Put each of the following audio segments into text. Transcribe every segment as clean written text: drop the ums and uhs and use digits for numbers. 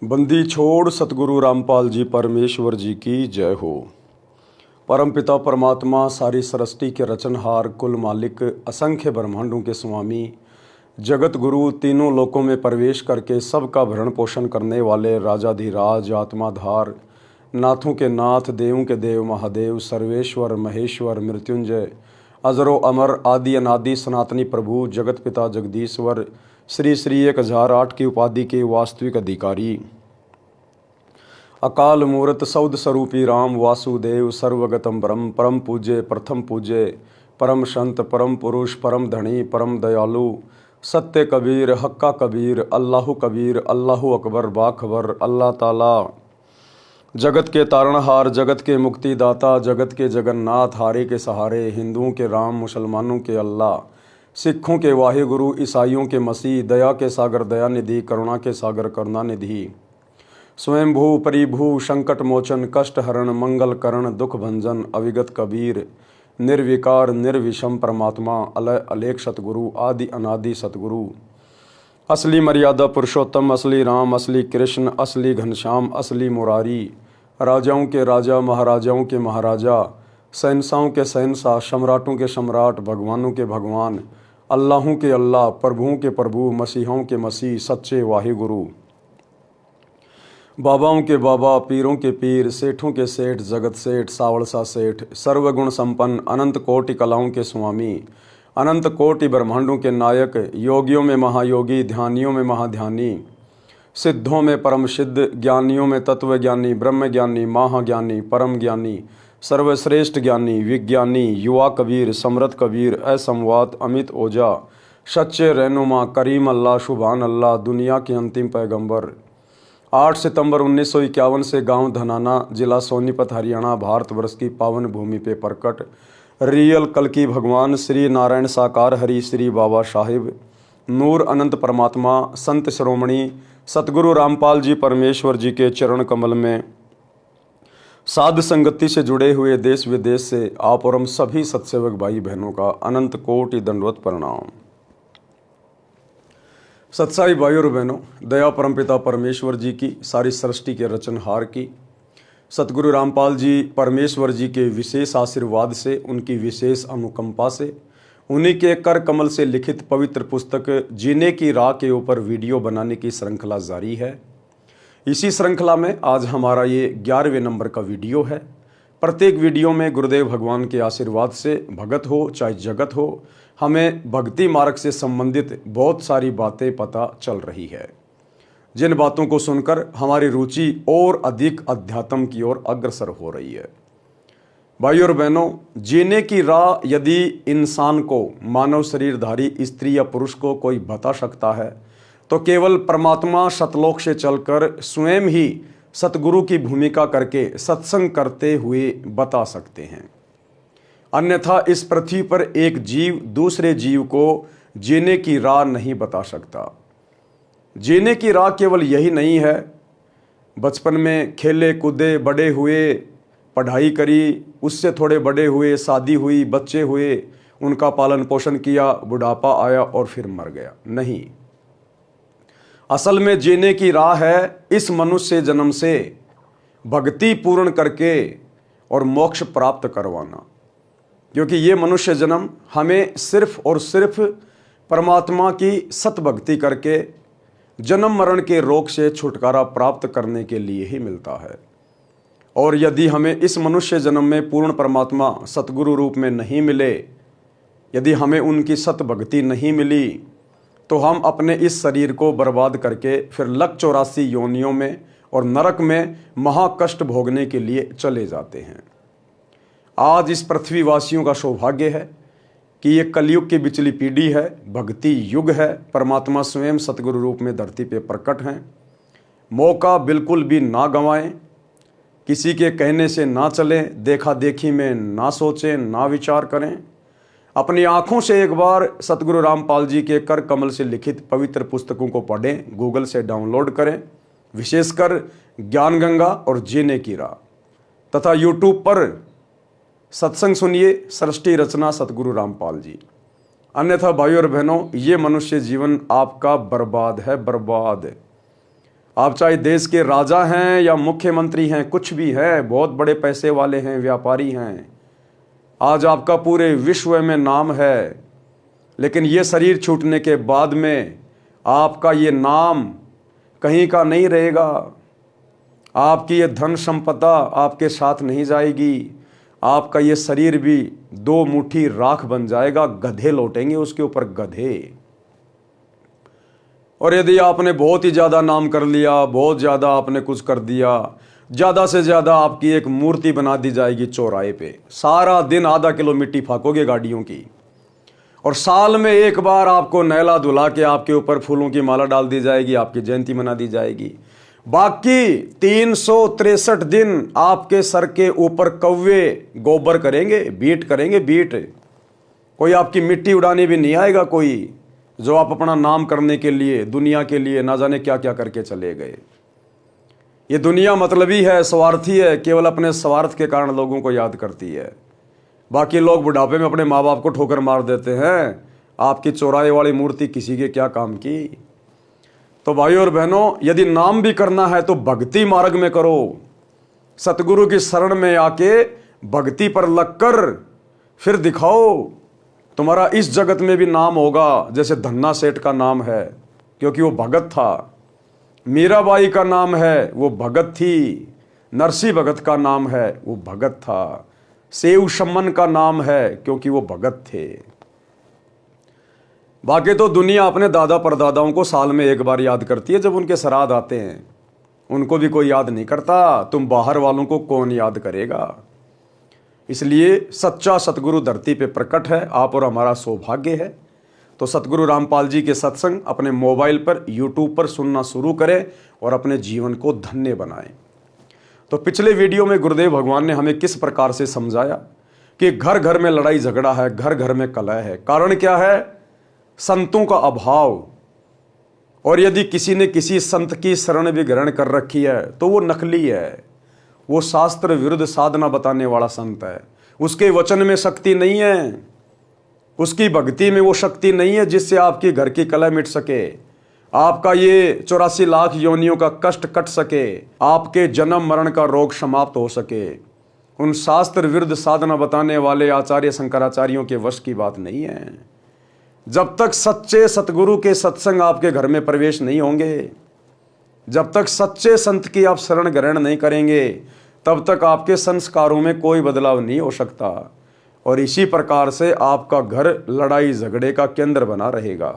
बंदी छोड़ सतगुरु रामपाल जी परमेश्वर जी की जय हो। परमपिता परमात्मा सारी सृष्टि के रचनहार कुल मालिक असंख्य ब्रह्मांडों के स्वामी जगत गुरु तीनों लोकों में प्रवेश करके सबका भरण पोषण करने वाले राजाधिराज आत्माधार नाथों के नाथ देवों के देव महादेव सर्वेश्वर महेश्वर मृत्युंजय अजरो अमर आदि अनादि सनातनी प्रभु जगत पिता जगदीश्वर श्री श्री 1008 की उपाधि के वास्तविक अधिकारी अकाल मूर्त सौद स्वरूपी राम वासुदेव सर्वगतम ब्रह्म परम पूज्य प्रथम पूज्य परम संत परम पुरुष परम धनी परम दयालु सत्य कबीर हक्का कबीर अल्लाहु कबीर अल्लाहु अकबर बाखबर अल्लाह ताला जगत के तारणहार जगत के मुक्तिदाता जगत के जगन्नाथ हारे के सहारे हिंदुओं के राम मुसलमानों के अल्लाह सिखों के वाहिगुरु ईसाइयों के मसीह दया के सागर दया निधि करुणा के सागर करुणा निधि स्वयंभू परिभू संकट मोचन कष्ट हरण मंगल करण दुख भंजन अविगत कबीर निर्विकार निर्विषम परमात्मा अलय अलेख सतगुरु आदि अनादि सतगुरु असली मर्यादा पुरुषोत्तम असली राम असली कृष्ण असली घनश्याम असली मुरारी राजाओं के राजा महाराजाओं के महाराजा शहंशाहों के शहंशाह सम्राटों के सम्राट भगवानों के भगवान अल्लाहों के अल्लाह प्रभुओं के प्रभु मसीहों के मसीह सच्चे वाहिगुरु बाबाओं के बाबा पीरों के पीर सेठों के सेठ जगत सेठ सावड़सा सेठ सर्वगुण संपन्न अनंत कोटि कलाओं के स्वामी अनंत कोटि ब्रह्मांडों के नायक योगियों में महायोगी ध्यानियों में महाध्यानी सिद्धों में परम सिद्ध ज्ञानियों में तत्व ज्ञानी ब्रह्म ज्ञानी महाज्ञानी परम ज्ञानी सर्वश्रेष्ठ ज्ञानी विज्ञानी युवा कबीर समृद्ध कबीर असंवाद अमित ओझा सच्चे रहनुमा करीम अल्लाह शुभान अल्लाह दुनिया के अंतिम पैगंबर 8 सितंबर 1951 से गांव धनाना जिला सोनीपत हरियाणा भारतवर्ष की पावन भूमि पे प्रकट रियल कल्कि भगवान श्री नारायण साकार हरि श्री बाबा साहिब नूर अनंत परमात्मा संत श्रोमणी सतगुरु रामपाल जी परमेश्वर जी के चरण कमल में साध संगति से जुड़े हुए देश विदेश से आप और हम सभी सत्सेवक भाई बहनों का अनंत कोटि दंडवत प्रणाम। सत्साई भाई और बहनों, दया परमपिता परमेश्वर जी की सारी सृष्टि के रचनहार की सतगुरु रामपाल जी परमेश्वर जी के विशेष आशीर्वाद से उनकी विशेष अनुकंपा से उन्हीं के कर कमल से लिखित पवित्र पुस्तक जीने की राह के ऊपर वीडियो बनाने की श्रृंखला जारी है। इसी श्रृंखला में आज हमारा ये 11वें नंबर का वीडियो है। प्रत्येक वीडियो में गुरुदेव भगवान के आशीर्वाद से भगत हो चाहे जगत हो हमें भक्ति मार्ग से संबंधित बहुत सारी बातें पता चल रही है, जिन बातों को सुनकर हमारी रुचि और अधिक अध्यात्म की ओर अग्रसर हो रही है। भाई और बहनों, जीने की राह यदि इंसान को मानव शरीरधारी स्त्री या पुरुष को कोई बता सकता है तो केवल परमात्मा सतलोक से चलकर स्वयं ही सतगुरु की भूमिका करके सत्संग करते हुए बता सकते हैं। अन्यथा इस पृथ्वी पर एक जीव दूसरे जीव को जीने की राह नहीं बता सकता। जीने की राह केवल यही नहीं है, बचपन में खेले कूदे बड़े हुए पढ़ाई करी, उससे थोड़े बड़े हुए शादी हुई बच्चे हुए उनका पालन पोषण किया बुढ़ापा आया और फिर मर गया। नहीं, असल में जीने की राह है इस मनुष्य जन्म से भक्ति पूर्ण करके और मोक्ष प्राप्त करवाना, क्योंकि ये मनुष्य जन्म हमें सिर्फ और सिर्फ परमात्मा की सत भक्ति करके जन्म मरण के रोग से छुटकारा प्राप्त करने के लिए ही मिलता है। और यदि हमें इस मनुष्य जन्म में पूर्ण परमात्मा सतगुरु रूप में नहीं मिले, यदि हमें उनकी सत भक्ति नहीं मिली, तो हम अपने इस शरीर को बर्बाद करके फिर 184 योनियों में और नरक में महाकष्ट भोगने के लिए चले जाते हैं। आज इस पृथ्वीवासियों का सौभाग्य है कि ये कलयुग की बिचली पीढ़ी है, भक्ति युग है, परमात्मा स्वयं सतगुरु रूप में धरती पे प्रकट हैं। मौका बिल्कुल भी ना गंवाएं, किसी के कहने से ना चलें, देखा देखी में ना सोचें ना विचार करें। अपनी आंखों से एक बार सतगुरु रामपाल जी के कर कमल से लिखित पवित्र पुस्तकों को पढ़ें, गूगल से डाउनलोड करें, विशेषकर ज्ञान गंगा और जीने की राह, तथा यूट्यूब पर सत्संग सुनिए सृष्टि रचना सतगुरु रामपाल जी। अन्यथा भाइयों और बहनों, ये मनुष्य जीवन आपका बर्बाद है, बर्बाद। आप चाहे देश के राजा हैं या मुख्यमंत्री हैं, कुछ भी हैं, बहुत बड़े पैसे वाले हैं, व्यापारी हैं, आज आपका पूरे विश्व में नाम है, लेकिन ये शरीर छूटने के बाद में आपका ये नाम कहीं का नहीं रहेगा। आपकी ये धन संपदा आपके साथ नहीं जाएगी। आपका ये शरीर भी 2 मुट्ठी राख बन जाएगा, गधे लौटेंगे उसके ऊपर, गधे। और यदि आपने बहुत ही ज़्यादा नाम कर लिया, बहुत ज़्यादा आपने कुछ कर दिया, ज़्यादा से ज़्यादा आपकी एक मूर्ति बना दी जाएगी चौराहे पे। सारा दिन आधा किलो मिट्टी फाकोगे गाड़ियों की, और साल में एक बार आपको नहला धुला के आपके ऊपर फूलों की माला डाल दी जाएगी, आपकी जयंती मना दी जाएगी। बाकी 363 दिन आपके सर के ऊपर कौवे गोबर करेंगे, बीट करेंगे, बीट। कोई आपकी मिट्टी उड़ाने भी नहीं आएगा कोई, जो आप अपना नाम करने के लिए, दुनिया के लिए ना जाने क्या क्या करके चले गए। ये दुनिया मतलबी है, स्वार्थी है, केवल अपने स्वार्थ के कारण लोगों को याद करती है। बाकी लोग बुढ़ापे में अपने माँ बाप को ठोकर मार देते हैं। आपकी चौराहे वाली मूर्ति किसी के क्या काम की। तो भाइयों और बहनों, यदि नाम भी करना है तो भक्ति मार्ग में करो। सतगुरु की शरण में आके भक्ति पर लगकर फिर दिखाओ, तुम्हारा इस जगत में भी नाम होगा। जैसे धन्ना सेठ का नाम है क्योंकि वो भगत था, मीराबाई का नाम है, वो भगत थी, नरसी भगत का नाम है, वो भगत था, सेव शमन का नाम है क्योंकि वो भगत थे। बाकी तो दुनिया अपने दादा परदादाओं को साल में एक बार याद करती है जब उनके श्राद्ध आते हैं, उनको भी कोई याद नहीं करता। तुम बाहर वालों को कौन याद करेगा। इसलिए सच्चा सतगुरु धरती पे प्रकट है, आप और हमारा सौभाग्य है। तो सतगुरु रामपाल जी के सत्संग अपने मोबाइल पर, यूट्यूब पर सुनना शुरू करें और अपने जीवन को धन्य बनाएं। तो पिछले वीडियो में गुरुदेव भगवान ने हमें किस प्रकार से समझाया कि घर घर में लड़ाई झगड़ा है, घर घर में कलह है। कारण क्या है? संतों का अभाव। और यदि किसी ने किसी संत की शरण भी ग्रहण कर रखी है तो वो नकली है, वो शास्त्र विरुद्ध साधना बताने वाला संत है। उसके वचन में शक्ति नहीं है, उसकी भक्ति में वो शक्ति नहीं है जिससे आपकी घर की कलह मिट सके, आपका ये 84 लाख योनियों का कष्ट कट सके, आपके जन्म मरण का रोग समाप्त हो सके। उन शास्त्र विरुद्ध साधना बताने वाले आचार्य शंकराचार्यों के वश की बात नहीं है। जब तक सच्चे सतगुरु के सत्संग आपके घर में प्रवेश नहीं होंगे, जब तक सच्चे संत की आप शरण ग्रहण नहीं करेंगे, तब तक आपके संस्कारों में कोई बदलाव नहीं हो सकता। और इसी प्रकार से आपका घर लड़ाई झगड़े का केंद्र बना रहेगा।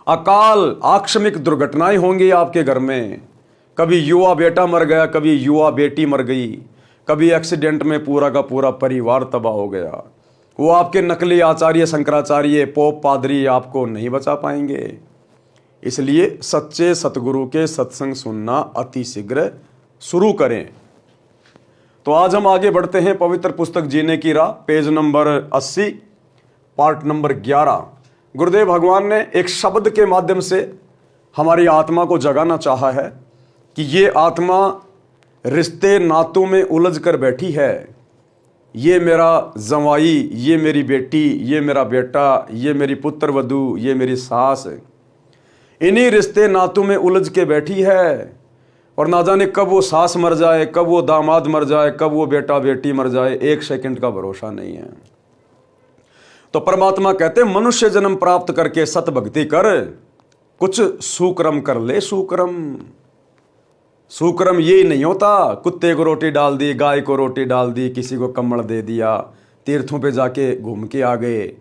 अकाल आकस्मिक दुर्घटनाएं होंगी आपके घर में। कभी युवा बेटा मर गया, कभी युवा बेटी मर गई, कभी एक्सीडेंट में पूरा का पूरा परिवार तबाह हो गया। वो आपके नकली आचार्य शंकराचार्य, पोप, पादरी आपको नहीं बचा पाएंगे। इसलिए सच्चे सतगुरु के सत्संग सुनना अति शीघ्र शुरू करें। तो आज हम आगे बढ़ते हैं पवित्र पुस्तक जीने की राह, पेज नंबर 80, पार्ट नंबर 11। गुरुदेव भगवान ने एक शब्द के माध्यम से हमारी आत्मा को जगाना चाहा है कि ये आत्मा रिश्ते नातों में उलझ कर बैठी है। ये मेरा जवाई, ये मेरी बेटी, ये मेरा बेटा, ये मेरी पुत्र वधू, ये मेरी सास, इन्हीं रिश्ते नातों में उलझ के बैठी है। और ना जाने कब वो सास मर जाए, कब वो दामाद मर जाए, कब वो बेटा बेटी मर जाए, एक सेकंड का भरोसा नहीं है। तो परमात्मा कहते मनुष्य जन्म प्राप्त करके सत भक्ति कर, कुछ सुकर्म कर ले। सुकर्म ये नहीं होता कुत्ते को रोटी डाल दी, गाय को रोटी डाल दी, किसी को कम्बल दे दिया, तीर्थों पे जाके घूम के आ गए।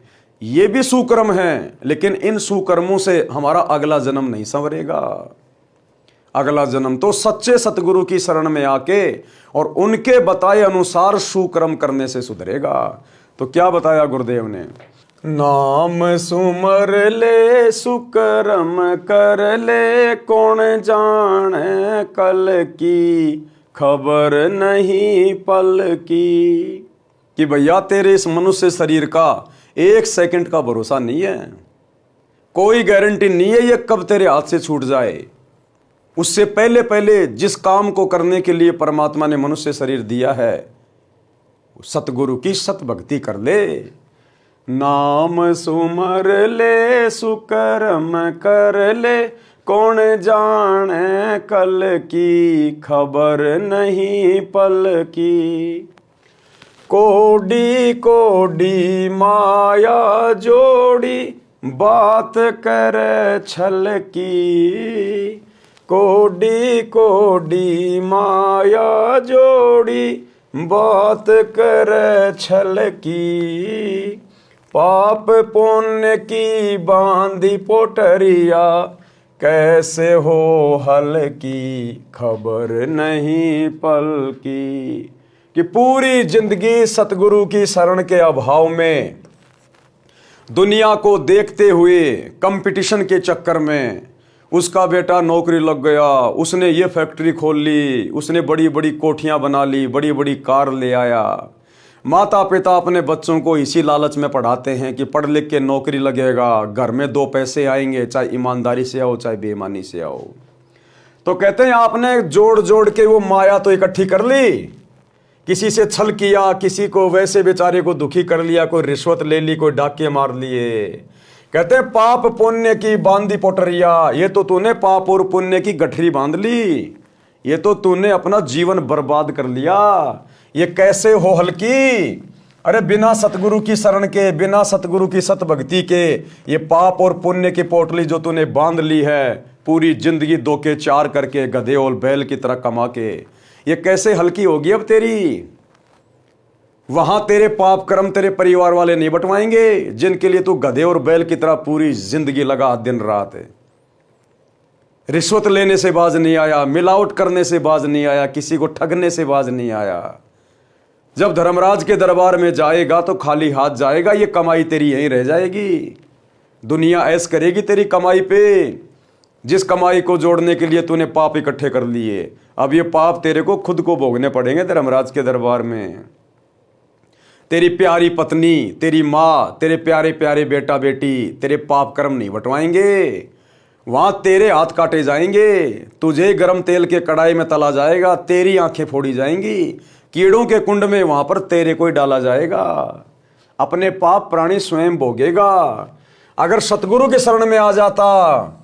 ये भी सुकर्म है, लेकिन इन सुकर्मों से हमारा अगला जन्म नहीं संवरेगा। अगला जन्म तो सच्चे सतगुरु की शरण में आके और उनके बताए अनुसार सुकर्म करने से सुधरेगा। तो क्या बताया गुरुदेव ने? नाम सुमर ले, सुकर्म कर ले, कौन जाने कल की, खबर नहीं पल की। कि भैया तेरे इस मनुष्य शरीर का एक सेकंड का भरोसा नहीं है, कोई गारंटी नहीं है ये कब तेरे हाथ से छूट जाए। उससे पहले पहले जिस काम को करने के लिए परमात्मा ने मनुष्य शरीर दिया है, सतगुरु की सत भक्ति कर ले। नाम सुमर ले, सुकर्म कर ले, कौन जाने कल की, खबर नहीं पल की। कोडी कोडी माया जोड़ी, बात करे छल की। कोडी कोडी माया जोड़ी, बात करे छल की। पाप पुण्य की बांधी पोटरिया, कैसे हो हल की, खबर नहीं पल की। कि पूरी जिंदगी सतगुरु की शरण के अभाव में, दुनिया को देखते हुए, कंपटीशन के चक्कर में उसका बेटा नौकरी लग गया, उसने ये फैक्ट्री खोल ली, उसने बड़ी बड़ी कोठियां बना ली, बड़ी बड़ी कार ले आया। माता पिता अपने बच्चों को इसी लालच में पढ़ाते हैं कि पढ़ लिख के नौकरी लगेगा, घर में दो पैसे आएंगे, चाहे ईमानदारी से आओ चाहे बेईमानी से आओ। तो कहते हैं आपने जोड़ जोड़ के वो माया तो इकट्ठी कर ली, किसी से छल किया, किसी को वैसे बेचारे को दुखी कर लिया, कोई रिश्वत ले ली, कोई डाके मार लिए। कहते हैं पाप पुण्य की बांधी पोटरिया, ये तो तूने पाप और पुण्य की गठरी बांध ली, ये तो तूने अपना जीवन बर्बाद कर लिया। ये कैसे हो हल्की, अरे बिना सतगुरु की शरण के, बिना सतगुरु की सत भक्ति के, ये पाप और पुण्य की पोटली जो तूने बांध ली है, पूरी जिंदगी दो के चार करके, गधे और बैल की तरह कमा के, ये कैसे हल्की होगी अब तेरी। वहां तेरे पाप कर्म तेरे परिवार वाले नहीं बटवाएंगे, जिनके लिए तू गधे और बैल की तरह पूरी जिंदगी लगा दिन रात। रिश्वत लेने से बाज नहीं आया, मिलावट करने से बाज नहीं आया, किसी को ठगने से बाज नहीं आया। जब धर्मराज के दरबार में जाएगा तो खाली हाथ जाएगा, ये कमाई तेरी यहीं रह जाएगी। दुनिया ऐश करेगी तेरी कमाई पे, जिस कमाई को जोड़ने के लिए तूने पाप इकट्ठे कर लिए। अब ये पाप तेरे को खुद को भोगने पड़ेंगे धर्मराज के दरबार में। तेरी प्यारी पत्नी, तेरी माँ, तेरे प्यारे प्यारे बेटा बेटी तेरे पाप कर्म नहीं बटवाएंगे, वहां तेरे हाथ काटे जाएंगे, तुझे गरम तेल के कड़ाई में तला जाएगा, तेरी आंखें फोड़ी जाएंगी, कीड़ों के कुंड में वहां पर तेरे को ही डाला जाएगा। अपने पाप प्राणी स्वयं भोगेगा। अगर सतगुरु के शरण में आ जाता,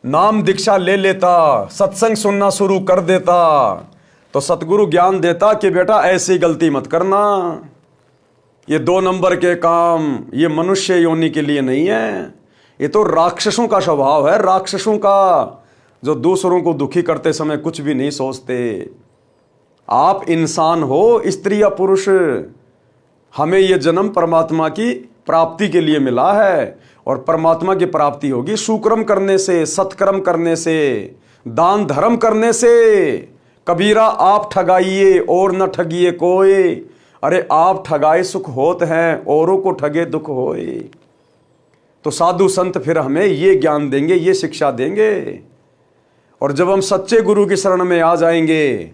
नाम दीक्षा ले लेता, सत्संग सुनना शुरू कर देता, तो सतगुरु ज्ञान देता कि बेटा ऐसी गलती मत करना, ये 2 नंबर के काम ये मनुष्य योनि के लिए नहीं है, ये तो राक्षसों का स्वभाव है, राक्षसों का, जो दूसरों को दुखी करते समय कुछ भी नहीं सोचते। आप इंसान हो, स्त्री या पुरुष, हमें यह जन्म परमात्मा की प्राप्ति के लिए मिला है, और परमात्मा की प्राप्ति होगी सुकर्म करने से, सत्कर्म करने से, दान धर्म करने से। कबीरा आप ठगाइए और न ठगिए कोई, अरे आप ठगाए सुख होत हैं, औरों को ठगे दुख होए। तो साधु संत फिर हमें ये ज्ञान देंगे, ये शिक्षा देंगे। और जब हम सच्चे गुरु की शरण में आ जाएंगे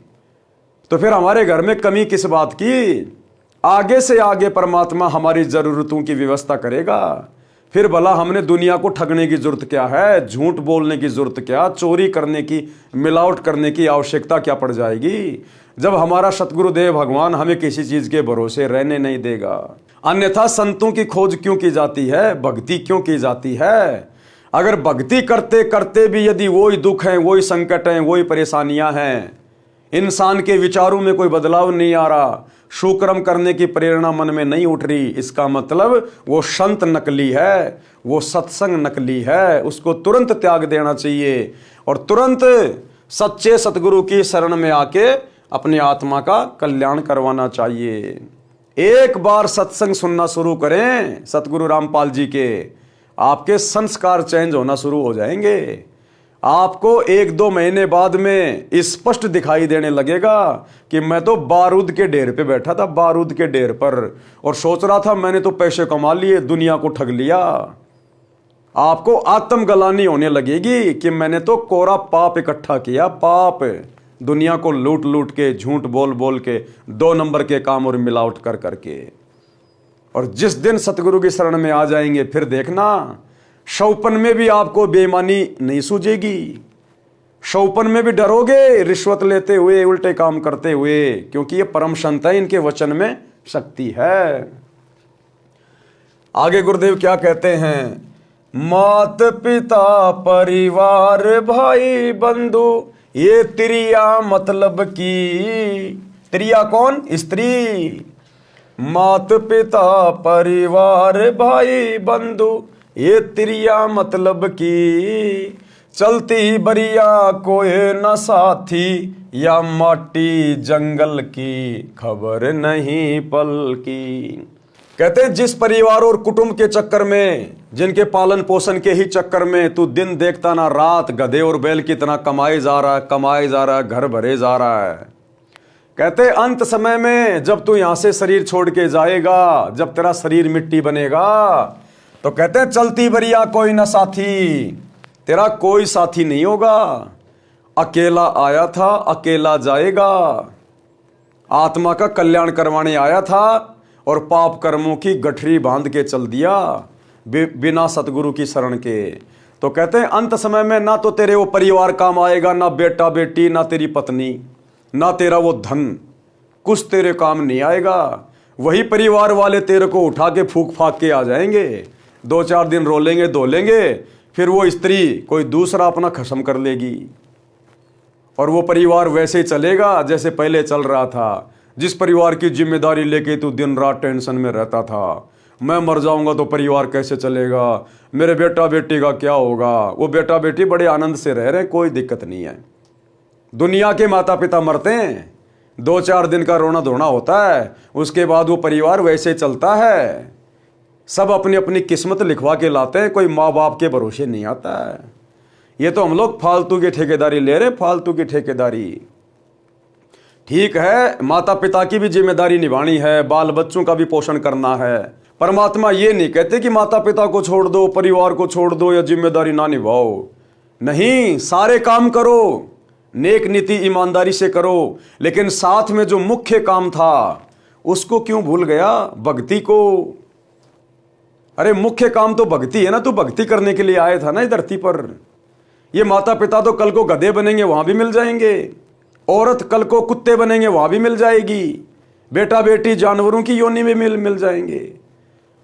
तो फिर हमारे घर में कमी किस बात की। आगे से आगे परमात्मा हमारी जरूरतों की व्यवस्था करेगा। फिर भला हमने दुनिया को ठगने की जरूरत क्या है, झूठ बोलने की जरूरत क्या, चोरी करने की, मिलावट करने की आवश्यकता क्या पड़ जाएगी, जब हमारा सतगुरुदेव भगवान हमें किसी चीज के भरोसे रहने नहीं देगा। अन्यथा संतों की खोज क्यों की जाती है, भक्ति क्यों की जाती है। अगर भक्ति करते करते भी यदि वही दुख हैं, वही संकट हैं, वही परेशानियां हैं, इंसान के विचारों में कोई बदलाव नहीं आ रहा, सुकर्म करने की प्रेरणा मन में नहीं उठ रही, इसका मतलब वो संत नकली है, वो सत्संग नकली है, उसको तुरंत त्याग देना चाहिए और तुरंत सच्चे सतगुरु की शरण में आके अपनी आत्मा का कल्याण करवाना चाहिए। एक बार सत्संग सुनना शुरू करें सतगुरु रामपाल जी के, आपके संस्कार चेंज होना शुरू हो जाएंगे। आपको 1-2 महीने बाद में स्पष्ट दिखाई देने लगेगा कि मैं तो बारूद के ढेर पे बैठा था, बारूद के ढेर पर, और सोच रहा था मैंने तो पैसे कमा लिए, दुनिया को ठग लिया। आपको आत्मग्लानि होने लगेगी कि मैंने तो कोरा पाप इकट्ठा किया, पाप, दुनिया को लूट लूट के, झूठ बोल बोल के, 2 नंबर के काम और मिलावट कर करके। और जिस दिन सतगुरु की शरण में आ जाएंगे फिर देखना, शौपन में भी आपको बेईमानी नहीं सूझेगी, शौपन में भी डरोगे रिश्वत लेते हुए, उल्टे काम करते हुए, क्योंकि ये परम संत है, इनके वचन में शक्ति है। आगे गुरुदेव क्या कहते हैं, मात पिता परिवार भाई बंधु ये त्रिया मतलब की। त्रिया कौन? स्त्री। मात पिता परिवार भाई बंधु ये त्रिया मतलब की। चलती बरिया कोई न साथी या माटी जंगल की खबर नहीं पल की। कहते हैं जिस परिवार और कुटुंब के चक्कर में, जिनके पालन पोषण के ही चक्कर में तू दिन देखता ना रात गधे और बैल की तरह कमाए जा रहा है, कमाए जा रहा है, घर भरे जा रहा है। कहते हैं अंत समय में जब तू यहां से शरीर छोड़ के जाएगा, जब तेरा शरीर मिट्टी बनेगा, तो कहते हैं चलती बरिया कोई ना साथी, तेरा कोई साथी नहीं होगा। अकेला आया था अकेला जाएगा। आत्मा का कल्याण करवाने आया था और पाप कर्मों की गठरी बांध के चल दिया बिना सतगुरु की शरण के। तो कहते हैं अंत समय में ना तो तेरे वो परिवार काम आएगा, ना बेटा बेटी, ना तेरी पत्नी, ना तेरा वो धन, कुछ तेरे काम नहीं आएगा। वही परिवार वाले तेरे को उठा के फूक फाक के आ जाएंगे, 2-4 दिन रोलेंगे धोलेंगे, फिर वो स्त्री कोई दूसरा अपना खत्म कर लेगी और वो परिवार वैसे ही चलेगा जैसे पहले चल रहा था। जिस परिवार की जिम्मेदारी लेके तू दिन रात टेंशन में रहता था, मैं मर जाऊंगा तो परिवार कैसे चलेगा, मेरे बेटा बेटी का क्या होगा। वो बेटा बेटी बड़े आनंद से रह रहे हैं, कोई दिक्कत नहीं है। दुनिया के माता पिता मरते हैं, 2-4 दिन का रोना धोना होता है, उसके बाद वो परिवार वैसे चलता है। सब अपनी अपनी किस्मत लिखवा के लाते हैं, कोई माँ बाप के भरोसे नहीं आता है। ये तो हम लोग फालतू की ठेकेदारी ले रहे, फालतू की ठेकेदारी। ठीक है, माता पिता की भी जिम्मेदारी निभानी है, बाल बच्चों का भी पोषण करना है। परमात्मा ये नहीं कहते कि माता पिता को छोड़ दो, परिवार को छोड़ दो या जिम्मेदारी ना निभाओ। नहीं, सारे काम करो, नेक नीति ईमानदारी से करो, लेकिन साथ में जो मुख्य काम था उसको क्यों भूल गया? भक्ति को। अरे मुख्य काम तो भक्ति है ना, तू भक्ति करने के लिए आया था ना इस धरती पर। ये माता पिता तो कल को गधे बनेंगे, वहां भी मिल जाएंगे। औरत कल को कुत्ते बनेंगे, वहां भी मिल जाएगी। बेटा बेटी जानवरों की योनि में मिल जाएंगे।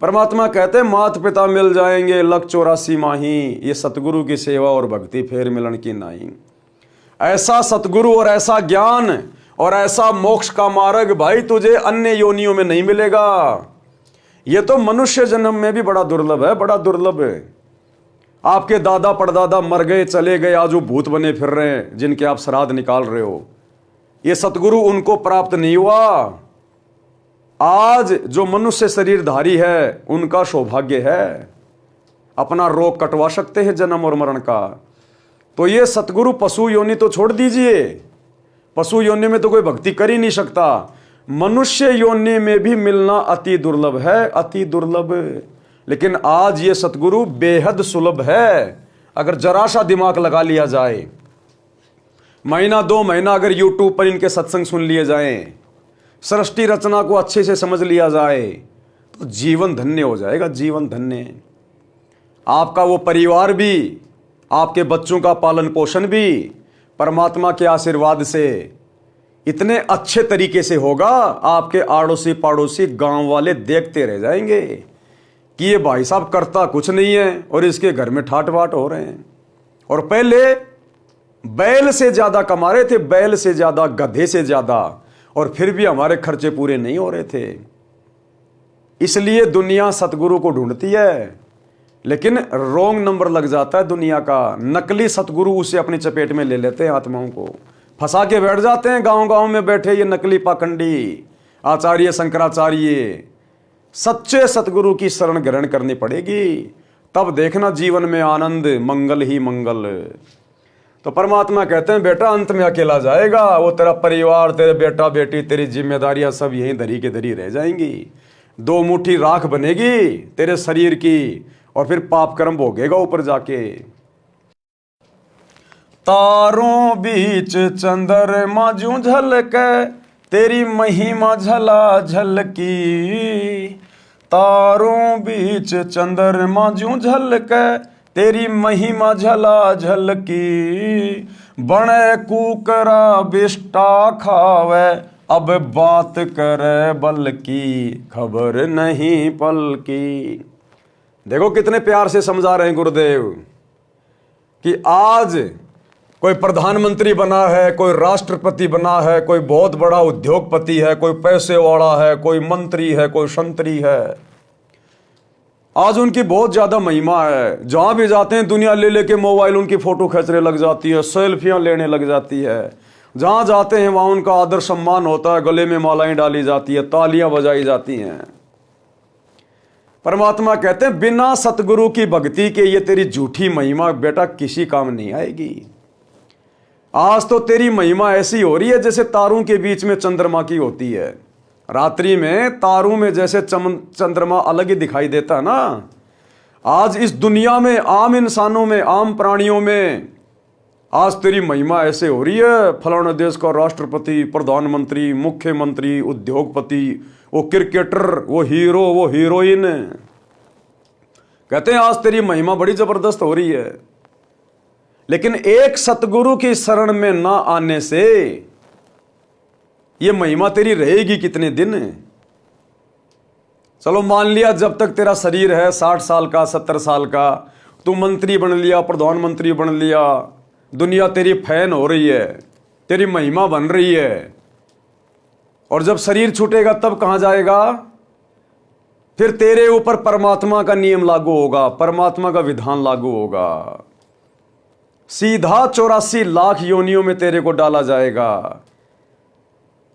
परमात्मा कहते हैं मात पिता मिल जाएंगे, लख 84 माही, ये सतगुरु की सेवा और भक्ति फेर मिलन की नहीं। ऐसा सतगुरु और ऐसा ज्ञान और ऐसा मोक्ष का मार्ग भाई तुझे अन्य योनियों में नहीं मिलेगा। ये तो मनुष्य जन्म में भी बड़ा दुर्लभ है, बड़ा दुर्लभ है। आपके दादा परदादा मर गए चले गए, आज वो भूत बने फिर रहे हैं जिनके आप श्राद्ध निकाल रहे हो। ये सतगुरु उनको प्राप्त नहीं हुआ। आज जो मनुष्य शरीरधारी है उनका सौभाग्य है, अपना रोग कटवा सकते हैं जन्म और मरण का। तो ये सतगुरु पशु योनि तो छोड़ दीजिए, पशु योनि में तो कोई भक्ति कर ही नहीं सकता। मनुष्य योनि में भी मिलना अति दुर्लभ है, अति दुर्लभ। लेकिन आज ये सतगुरु बेहद सुलभ है। अगर जरा सा दिमाग लगा लिया जाए, महीना 2 महीना अगर यूट्यूब पर इनके सत्संग सुन लिए जाएं, सृष्टि रचना को अच्छे से समझ लिया जाए, तो जीवन धन्य हो जाएगा, जीवन धन्य। आपका वो परिवार भी, आपके बच्चों का पालन पोषण भी परमात्मा के आशीर्वाद से इतने अच्छे तरीके से होगा, आपके आड़ोसी पड़ोसी गांव वाले देखते रह जाएंगे कि ये भाई साहब करता कुछ नहीं है और इसके घर में ठाट बाट हो रहे हैं। और पहले बैल से ज्यादा कमा रहे थे, बैल से ज्यादा, गधे से ज्यादा, और फिर भी हमारे खर्चे पूरे नहीं हो रहे थे। इसलिए दुनिया सतगुरु को ढूंढती है, लेकिन रॉन्ग नंबर लग जाता है दुनिया का। नकली सतगुरु उसे अपनी चपेट में ले लेते हैं, आत्माओं को फंसा के बैठ जाते हैं। गांव गांव में बैठे ये नकली पाखंडी आचार्य शंकराचार्य। सच्चे सतगुरु की शरण ग्रहण करनी पड़ेगी, तब देखना जीवन में आनंद, मंगल ही मंगल। तो परमात्मा कहते हैं बेटा अंत में अकेला जाएगा, वो तेरा परिवार, तेरे बेटा बेटी, तेरी जिम्मेदारियां सब यहीं धरी के धरी रह जाएंगी। 2 मुट्ठी राख बनेगी तेरे शरीर की, और फिर पाप कर्म भोगेगा ऊपर जाके। तारों बीच चंद्रमा जूं झलके, तेरी महिमा झला झलकी। तारों बीच चंद्रमा जूं झलके, तेरी महिमा झला झलकी। बने कुकरा बिष्टा खावे, अब बात करे बल की खबर नहीं पल की। देखो कितने प्यार से समझा रहे हैं गुरुदेव कि आज कोई प्रधानमंत्री बना है, कोई राष्ट्रपति बना है, कोई बहुत बड़ा उद्योगपति है, कोई पैसे वाला है, कोई मंत्री है, कोई संतरी है। आज उनकी बहुत ज्यादा महिमा है। जहां भी जाते हैं दुनिया ले लेके मोबाइल उनकी फोटो खींचने लग जाती है, सेल्फियां लेने लग जाती है। जहां जाते हैं वहां उनका आदर सम्मान होता है, गले में मालाएं डाली जाती है, तालियां बजाई जाती हैं। परमात्मा कहते हैं बिना सतगुरु की भक्ति के ये तेरी झूठी महिमा बेटा किसी काम नहीं आएगी। आज तो तेरी महिमा ऐसी हो रही है जैसे तारों के बीच में चंद्रमा की होती है। रात्रि में तारों में जैसे चंद्रमा अलग ही दिखाई देता है ना, आज इस दुनिया में आम इंसानों में, आम प्राणियों में आज तेरी महिमा ऐसे हो रही है। फलाने देश का राष्ट्रपति, प्रधानमंत्री, मुख्यमंत्री, उद्योगपति, वो क्रिकेटर, वो हीरो, वो हीरोइन, कहते हैं आज तेरी महिमा बड़ी जबरदस्त हो रही है। लेकिन एक सतगुरु की शरण में ना आने से ये महिमा तेरी रहेगी कितने दिन? चलो मान लिया जब तक तेरा शरीर है 60 साल का, 70 साल का, तू मंत्री बन लिया, प्रधानमंत्री बन लिया, दुनिया तेरी फैन हो रही है, तेरी महिमा बन रही है। और जब शरीर छूटेगा तब कहां जाएगा? फिर तेरे ऊपर परमात्मा का नियम लागू होगा, परमात्मा का विधान लागू होगा। सीधा 84 लाख योनियों में तेरे को डाला जाएगा।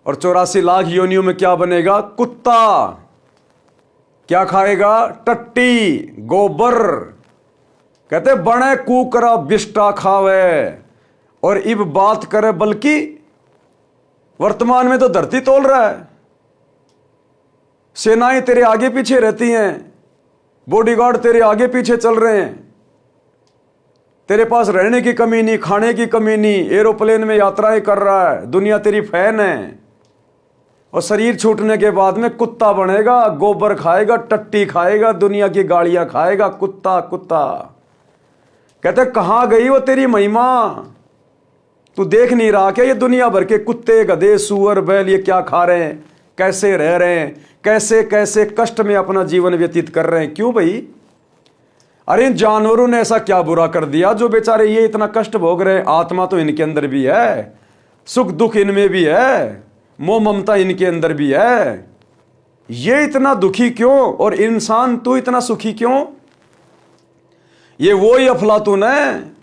और 84 लाख योनियों में क्या बनेगा? कुत्ता। क्या खाएगा? टट्टी, गोबर। कहते बने कुकरा बिष्टा खावे और इब बात करे, बल्कि वर्तमान में तो धरती तोल रहा है। सेनाएं तेरे आगे पीछे रहती हैं, बॉडीगार्ड तेरे आगे पीछे चल रहे हैं। तेरे पास रहने की कमी नहीं, खाने की कमी नहीं, एरोप्लेन में यात्राएं कर रहा है, दुनिया तेरी फैन है। और शरीर छूटने के बाद में कुत्ता बनेगा, गोबर खाएगा, टट्टी खाएगा, दुनिया की गालियां खाएगा, कुत्ता कुत्ता। कहते कहां गई वो तेरी महिमा? तू देख नहीं रहा क्या? ये दुनिया भर के कुत्ते, गधे, सूअर, बैल ये क्या खा रहे हैं, कैसे रह रहे हैं, कैसे कैसे कष्ट में अपना जीवन व्यतीत कर रहे हैं? क्यों भाई? अरे इन जानवरों ने ऐसा क्या बुरा कर दिया जो बेचारे ये इतना कष्ट भोग रहे हैं? आत्मा तो इनके अंदर भी है, सुख दुख इनमें भी है, मोह ममता इनके अंदर भी है। ये इतना दुखी क्यों? और इंसान तू इतना सुखी क्यों? ये वही अफलातून है,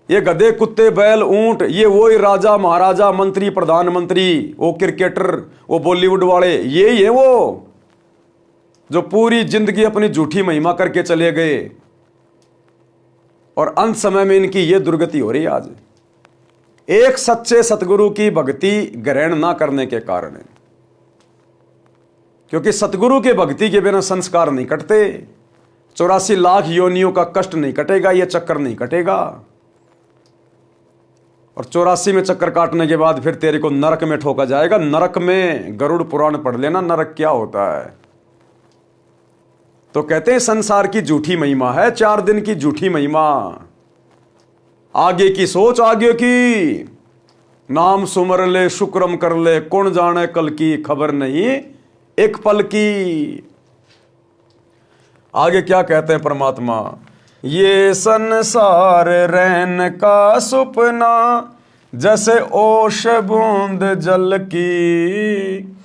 ये गधे, कुत्ते, बैल, ऊंट, ये वही राजा, महाराजा, मंत्री, प्रधानमंत्री, वो क्रिकेटर, वो बॉलीवुड वाले, ये ही है वो जो पूरी जिंदगी अपनी झूठी महिमा करके चले गए और अंत समय में इनकी ये दुर्गति हो रही है। आज एक सच्चे सतगुरु की भक्ति ग्रहण ना करने के कारण है, क्योंकि सतगुरु के भक्ति के बिना संस्कार नहीं कटते। 84 लाख योनियों का कष्ट नहीं कटेगा, ये चक्कर नहीं कटेगा। और 84 में चक्कर काटने के बाद फिर तेरे को नरक में ठोका जाएगा। नरक में गरुड़ पुराण पढ़ लेना, नरक क्या होता है। तो कहते हैं संसार की झूठी महिमा है, 4 दिन की झूठी महिमा। आगे की सोच, आगे की नाम सुमर ले, शुक्रम कर ले, कौन जाने कल की, खबर नहीं एक पल की। आगे क्या कहते हैं परमात्मा? ये संसार रैन का सुपना, जैसे ओश बूंद जल की,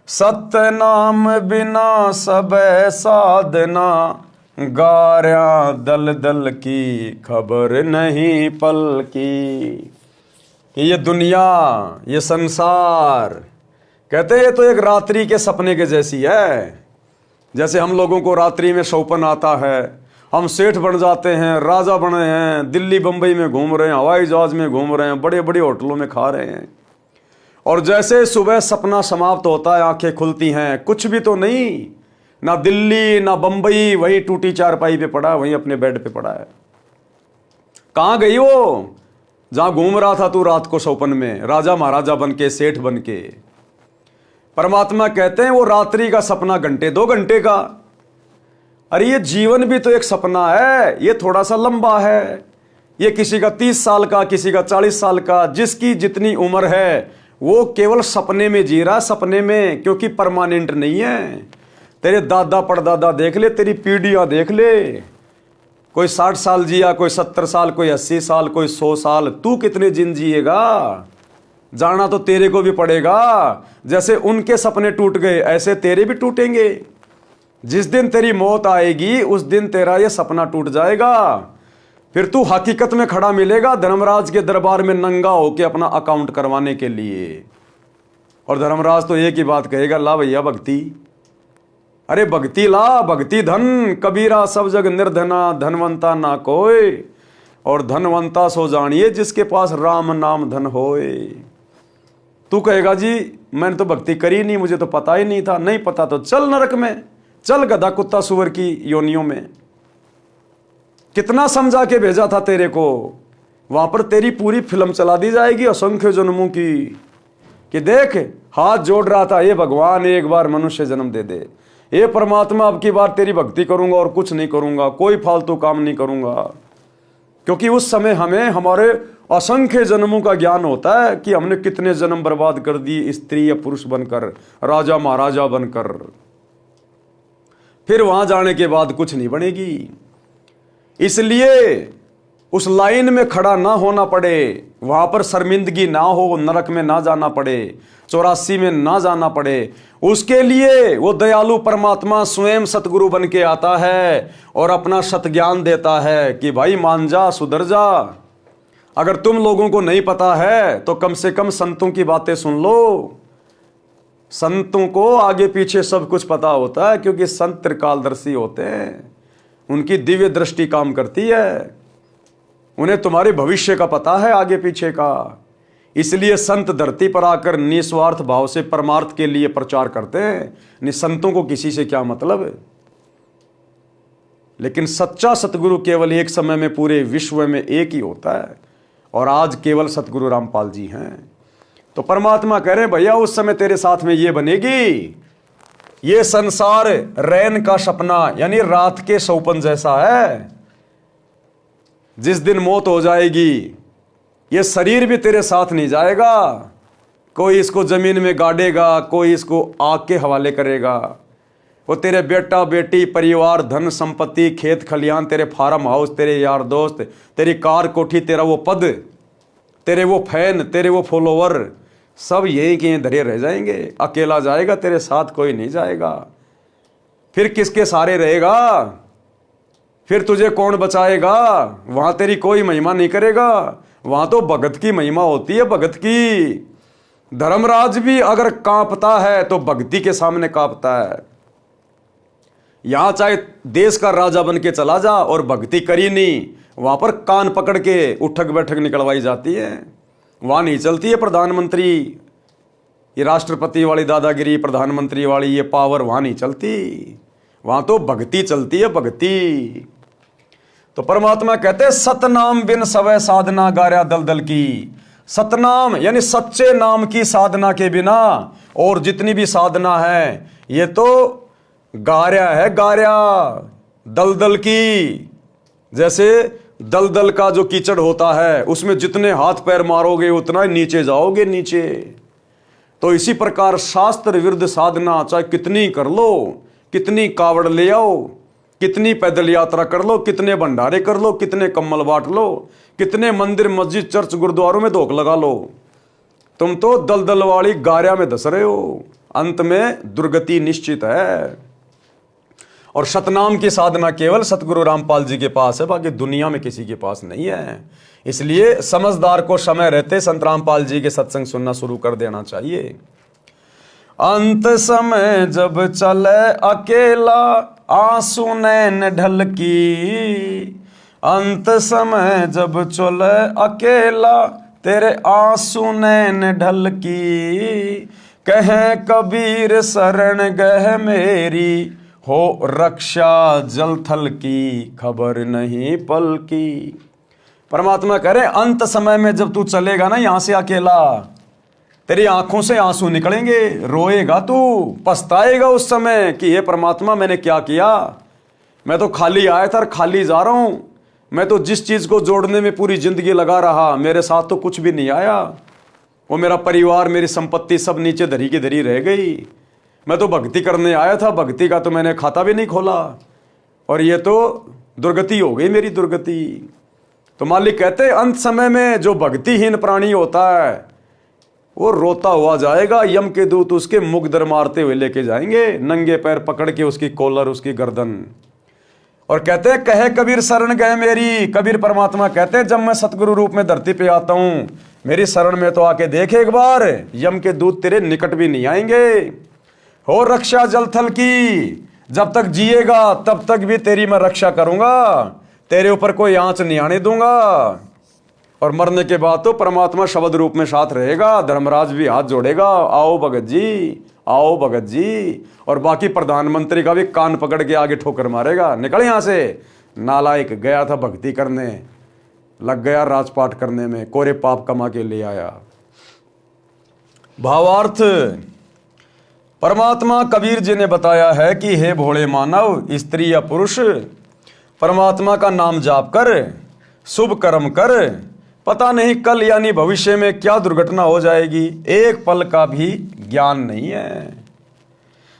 सत्य नाम बिना सब साधना, गार्या दल दल की, खबर नहीं पल की। कि ये दुनिया, ये संसार, कहते हैं ये तो एक रात्रि के सपने के जैसी है। जैसे हम लोगों को रात्रि में सौपन आता है, हम सेठ बन जाते हैं, राजा बने हैं, दिल्ली बंबई में घूम रहे हैं, हवाई जहाज में घूम रहे हैं, बड़े बड़े होटलों में खा रहे हैं। और जैसे सुबह सपना समाप्त होता है, आंखें खुलती हैं, कुछ भी तो नहीं, ना दिल्ली ना बंबई, वही टूटी चारपाई पे पड़ा है, वहीं अपने बेड पे पड़ा है। कहां गई वो जहां घूम रहा था तू रात को सौपन में, राजा महाराजा बन के, सेठ बन के? परमात्मा कहते हैं वो रात्रि का सपना घंटे 2 घंटे का। अरे ये जीवन भी तो एक सपना है, ये थोड़ा सा लंबा है। ये किसी का 30 साल का, किसी का 40 साल का, जिसकी जितनी उम्र है वो केवल सपने में जी रहा, सपने में, क्योंकि परमानेंट नहीं है। तेरे दादा परदादा देख ले, तेरी पीढ़ियां देख ले, कोई 60 साल जिया, कोई 70 साल, कोई 80 साल, कोई 100 साल। तू कितने दिन जिएगा? जाना तो तेरे को भी पड़ेगा। जैसे उनके सपने टूट गए ऐसे तेरे भी टूटेंगे। जिस दिन तेरी मौत आएगी उस दिन तेरा ये सपना टूट जाएगा। फिर तू हकीकत में खड़ा मिलेगा धर्मराज के दरबार में नंगा होके अपना अकाउंट करवाने के लिए। और धर्मराज तो एक ही बात कहेगा, ला भैया भक्ति, अरे भक्ति ला, भक्ति धन, कबीरा सब जग निर्धना, धनवंता ना कोई, और धनवंता सो जानिए जिसके पास राम नाम धन होए। तू कहेगा जी मैंने तो भक्ति करी नहीं, मुझे तो पता ही नहीं था। नहीं पता तो चल नरक में, चल गधा कुत्ता सुअर की योनियों में। कितना समझा के भेजा था तेरे को, वहां पर तेरी पूरी फिल्म चला दी जाएगी असंख्य जन्मों की, कि देख हाथ जोड़ रहा था, ये भगवान एक बार मनुष्य जन्म दे दे, ये परमात्मा अब की बार तेरी भक्ति करूंगा और कुछ नहीं करूंगा, कोई फालतू काम नहीं करूंगा। क्योंकि उस समय हमें हमारे असंख्य जन्मों का ज्ञान होता है कि हमने कितने जन्म बर्बाद कर दिए, स्त्री या पुरुष बनकर, राजा महाराजा बनकर। फिर वहां जाने के बाद कुछ नहीं बनेगी। इसलिए उस लाइन में खड़ा ना होना पड़े, वहां पर शर्मिंदगी ना हो, नरक में ना जाना पड़े, 84 में ना जाना पड़े, उसके लिए वो दयालु परमात्मा स्वयं सतगुरु बन के आता है और अपना सत ज्ञान देता है कि भाई मान जा, सुधर जा। अगर तुम लोगों को नहीं पता है तो कम से कम संतों की बातें सुन लो। संतों को आगे पीछे सब कुछ पता होता है, क्योंकि संत त्रिकालदर्शी होते हैं, उनकी दिव्य दृष्टि काम करती है, उन्हें तुम्हारे भविष्य का पता है, आगे पीछे का। इसलिए संत धरती पर आकर निस्वार्थ भाव से परमार्थ के लिए प्रचार करते हैं। संतों को किसी से क्या मतलब है। लेकिन सच्चा सतगुरु केवल एक समय में पूरे विश्व में एक ही होता है, और आज केवल सतगुरु रामपाल जी हैं। तो परमात्मा कह रहे हैं भैया उस समय तेरे साथ में ये बनेगी, ये संसार रैन का सपना यानी रात के सौपन जैसा है। जिस दिन मौत हो जाएगी ये शरीर भी तेरे साथ नहीं जाएगा, कोई इसको जमीन में गाड़ेगा, कोई इसको आग के हवाले करेगा। वो तेरे बेटा बेटी, परिवार, धन संपत्ति, खेत खलियान, तेरे फार्म हाउस, तेरे यार दोस्त, तेरी कार कोठी, तेरा वो पद, तेरे वो फैन, तेरे वो फॉलोवर, सब यहीं के धरे रह जाएंगे। अकेला जाएगा, तेरे साथ कोई नहीं जाएगा। फिर किसके सहारे रहेगा? फिर तुझे कौन बचाएगा? वहां तेरी कोई महिमा नहीं करेगा, वहां तो भगत की महिमा होती है, भगत की। धर्मराज भी अगर कांपता है तो भक्ति के सामने कांपता है। यहां चाहे देश का राजा बन के चला जा और भक्ति करी नहीं, वहां पर कान पकड़ के उठक बैठक निकलवाई जाती है। वहां नहीं चलती है प्रधानमंत्री, ये राष्ट्रपति वाली दादागिरी, प्रधानमंत्री वाली ये पावर वहां नहीं चलती। वहां तो भक्ति चलती है, भक्ति। तो परमात्मा कहते हैं सतनाम बिन सवै साधना गार्या दलदल की। सतनाम यानी सच्चे नाम की साधना के बिना और जितनी भी साधना है ये तो गार्या है, गार्या दलदल की। जैसे दलदल का जो कीचड़ होता है उसमें जितने हाथ पैर मारोगे उतना ही नीचे जाओगे, नीचे। तो इसी प्रकार शास्त्र विरुद्ध साधना चाहे कितनी कर लो, कितनी कावड़ ले आओ, कितनी पैदल यात्रा कर लो, कितने भंडारे कर लो, कितने कम्बल बांट लो, कितने मंदिर मस्जिद चर्च गुरुद्वारों में धोख लगा लो, तुम तो दलदल वाली गार्या में धस रहे हो। अंत में दुर्गति निश्चित है। और सतनाम की साधना केवल सतगुरु रामपाल जी के पास है, बाकी दुनिया में किसी के पास नहीं है। इसलिए समझदार को समय रहते संत रामपाल जी के सत्संग सुनना शुरू कर देना चाहिए। अंत समय जब चले अकेला आंसू नैन ढलकी, अंत समय जब चले अकेला तेरे आंसू नैन ढलकी, कहे कबीर शरण गह मेरी हो रक्षा जल थल की, खबर नहीं पल की। परमात्मा कह रहे अंत समय में जब तू चलेगा ना यहां से अकेला, तेरी आंखों से आंसू निकलेंगे, रोएगा तू, पछताएगा उस समय कि हे परमात्मा मैंने क्या किया। मैं तो खाली आया था और खाली जा रहा हूं। मैं तो जिस चीज को जोड़ने में पूरी जिंदगी लगा रहा, मेरे साथ तो कुछ भी नहीं आया। वो मेरा परिवार, मेरी संपत्ति सब नीचे धरी की धरी रह गई। मैं तो भक्ति करने आया था, भक्ति का तो मैंने खाता भी नहीं खोला, और ये तो दुर्गति हो गई मेरी, दुर्गति। तो मालिक कहते हैं अंत समय में जो भक्तिहीन प्राणी होता है वो रोता हुआ जाएगा, यम के दूत उसके मुख दर मारते हुए लेके जाएंगे, नंगे पैर पकड़ के उसकी कॉलर, उसकी गर्दन। और कहते हैं कहे कबीर शरण गए मेरी, कबीर परमात्मा कहते हैं जब मैं सतगुरु रूप में धरती पे आता हूं, मेरी शरण में तो आके देख एक बार, यम के दूत तेरे निकट भी नहीं आएंगे। हो रक्षा जलथल की, जब तक जिएगा तब तक भी तेरी मैं रक्षा करूंगा, तेरे ऊपर कोई आंच नहीं आने दूंगा। और मरने के बाद तो परमात्मा शब्द रूप में साथ रहेगा, धर्मराज भी हाथ जोड़ेगा, आओ भगत जी, आओ भगत जी, और बाकी प्रधानमंत्री का भी कान पकड़ के आगे ठोकर मारेगा, निकल यहां से नालायक, गया था भक्ति करने, लग गया राजपाट करने में, कोरे पाप कमा के ले आया। भावार्थ, परमात्मा कबीर जी ने बताया है कि हे भोले मानव, स्त्री या पुरुष, परमात्मा का नाम जाप कर, शुभ कर्म कर, पता नहीं कल यानी भविष्य में क्या दुर्घटना हो जाएगी, एक पल का भी ज्ञान नहीं है।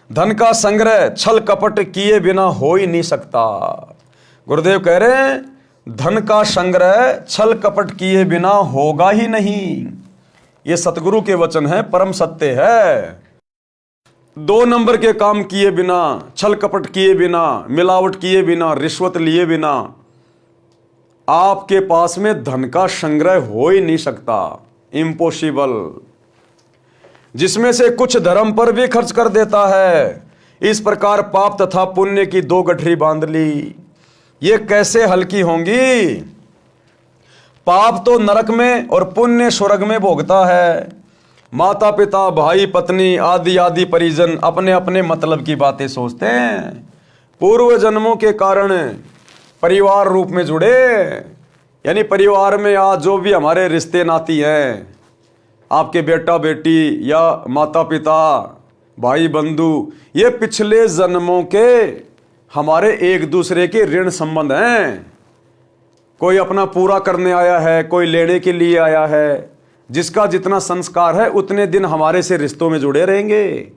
धन का संग्रह छल कपट किए बिना हो ही नहीं सकता। गुरुदेव कह रहे हैं धन का संग्रह छल कपट किए बिना होगा ही नहीं। ये सतगुरु के वचन है, परम सत्य है। 2 नंबर के काम किए बिना, छल कपट किए बिना, मिलावट किए बिना, रिश्वत लिए बिना आपके पास में धन का संग्रह हो ही नहीं सकता, इम्पॉसिबल। जिसमें से कुछ धर्म पर भी खर्च कर देता है, इस प्रकार पाप तथा पुण्य की 2 गठरी बांध ली, ये कैसे हल्की होंगी। पाप तो नरक में और पुण्य स्वर्ग में भोगता है। माता पिता भाई पत्नी आदि आदि परिजन अपने अपने मतलब की बातें सोचते हैं, पूर्व जन्मों के कारण परिवार रूप में जुड़े, यानी परिवार में आज जो भी हमारे रिश्ते नाती हैं, आपके बेटा बेटी या माता पिता भाई बंधु, ये पिछले जन्मों के हमारे एक दूसरे के ऋण संबंध हैं। कोई अपना पूरा करने आया है, कोई लेने के लिए आया है, जिसका जितना संस्कार है उतने दिन हमारे से रिश्तों में जुड़े रहेंगे।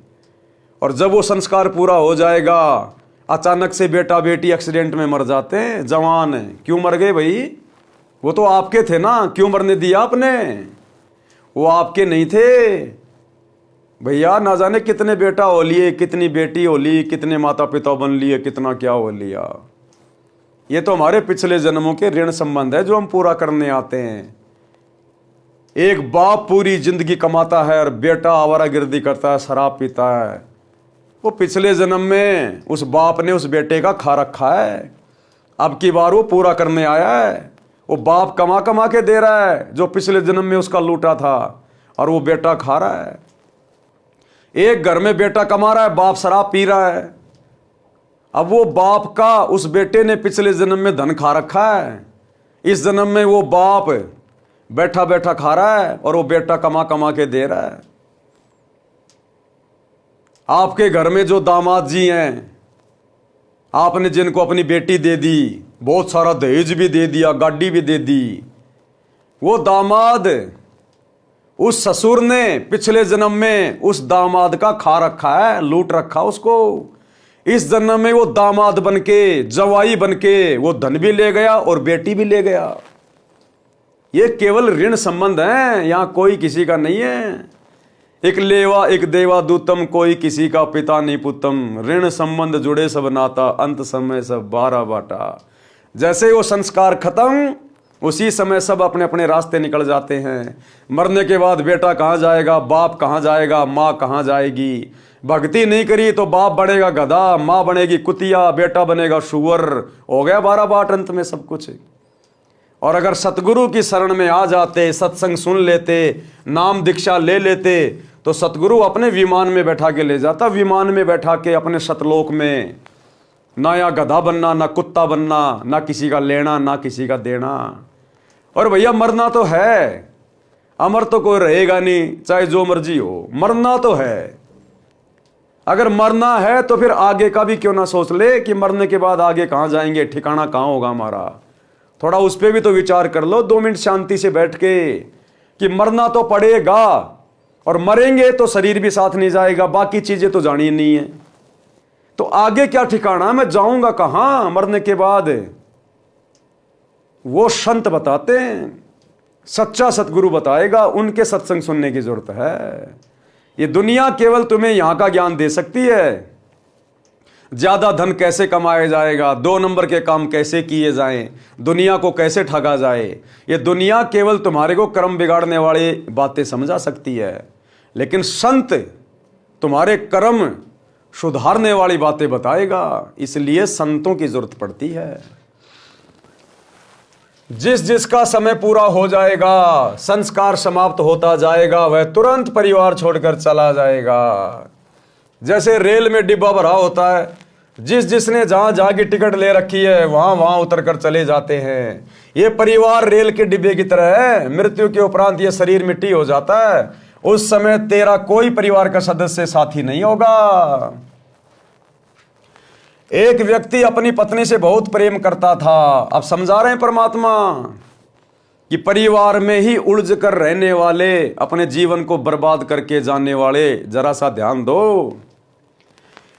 और जब वो संस्कार पूरा हो जाएगा, अचानक से बेटा बेटी एक्सीडेंट में मर जाते हैं, जवान क्यों मर गए भाई, वो तो आपके थे ना, क्यों मरने दिया आपने, वो आपके नहीं थे भैया। ना जाने कितने बेटा हो लिए, कितनी बेटी हो ली, कितने माता पिता बन लिए, कितना क्या हो लिया। ये तो हमारे पिछले जन्मों के ऋण संबंध है जो हम पूरा करने आते हैं। एक बाप पूरी जिंदगी कमाता है और बेटा आवारागर्दी करता है, शराब पीता है, वो पिछले जन्म में उस बाप ने उस बेटे का खा रखा है, अब की बार वो पूरा करने आया है। वो बाप कमा कमा के दे रहा है जो पिछले जन्म में उसका लूटा था, और वो बेटा खा रहा है। एक घर में बेटा कमा रहा है, बाप शराब पी रहा है। अब वो बाप का उस बेटे ने पिछले जन्म में धन खा रखा है, इस जन्म में वो बाप बैठा बैठा खा रहा है और वो बेटा कमा कमा के दे रहा है। आपके घर में जो दामाद जी हैं, आपने जिनको अपनी बेटी दे दी, बहुत सारा दहेज भी दे दिया, गाड़ी भी दे दी, वो दामाद उस ससुर ने पिछले जन्म में उस दामाद का खा रखा है, लूट रखा उसको। इस जन्म में वो दामाद बनके, जवाई बनके वो धन भी ले गया और बेटी भी ले गया। ये केवल ऋण संबंध है, यहां कोई किसी का नहीं है। एक लेवा एक देवा दूतम, कोई किसी का पिता नहीं पुतम, ऋण संबंध जुड़े सब नाता, अंत समय सब 12 बाटा। जैसे वो संस्कार खत्म, उसी समय सब अपने अपने रास्ते निकल जाते हैं। मरने के बाद बेटा कहाँ जाएगा, बाप कहाँ जाएगा, माँ कहाँ जाएगी। भक्ति नहीं करी तो बाप बनेगा गधा, माँ बनेगी कुतिया, बेटा बनेगा शुअर, हो गया 12 बाट अंत में सब कुछ। और अगर सतगुरु की शरण में आ जाते, सत्संग सुन लेते, नाम दीक्षा ले लेते, तो सतगुरु अपने विमान में बैठा के ले जाता, विमान में बैठा के अपने सतलोक में। ना या गधा बनना, ना कुत्ता बनना, ना किसी का लेना, ना किसी का देना। और भैया मरना तो है, अमर तो कोई रहेगा नहीं, चाहे जो मर्जी हो, मरना तो है। अगर मरना है तो फिर आगे का भी क्यों ना सोच ले कि मरने के बाद आगे कहाँ जाएंगे, ठिकाना कहाँ होगा हमारा। थोड़ा उस पर भी तो विचार कर लो 2 मिनट शांति से बैठ के कि मरना तो पड़ेगा, और मरेंगे तो शरीर भी साथ नहीं जाएगा, बाकी चीजें तो जानी नहीं है। तो आगे क्या ठिकाना, मैं जाऊंगा कहां मरने के बाद? वो संत बताते हैं, सच्चा सतगुरु बताएगा, उनके सत्संग सुनने की जरूरत है। ये दुनिया केवल तुम्हें यहां का ज्ञान दे सकती है, ज्यादा धन कैसे कमाया जाएगा, 2 नंबर के काम कैसे किए जाएं, दुनिया को कैसे ठगा जाए, ये दुनिया केवल तुम्हारे को कर्म बिगाड़ने वाली बातें समझा सकती है। लेकिन संत तुम्हारे कर्म सुधारने वाली बातें बताएगा, इसलिए संतों की जरूरत पड़ती है। जिसका समय पूरा हो जाएगा, संस्कार समाप्त होता जाएगा, वह तुरंत परिवार छोड़कर चला जाएगा। जैसे रेल में डिब्बा भरा होता है, जिसने जहां जहां की टिकट ले रखी है वहां वहां उतर कर चले जाते हैं। ये परिवार रेल के डिब्बे की तरह है, मृत्यु के उपरांत ये शरीर मिट्टी हो जाता है, उस समय तेरा कोई परिवार का सदस्य साथी नहीं होगा। एक व्यक्ति अपनी पत्नी से बहुत प्रेम करता था। अब समझा रहे हैं परमात्मा कि परिवार में ही उलझ कर रहने वाले, अपने जीवन को बर्बाद करके जाने वाले, जरा सा ध्यान दो।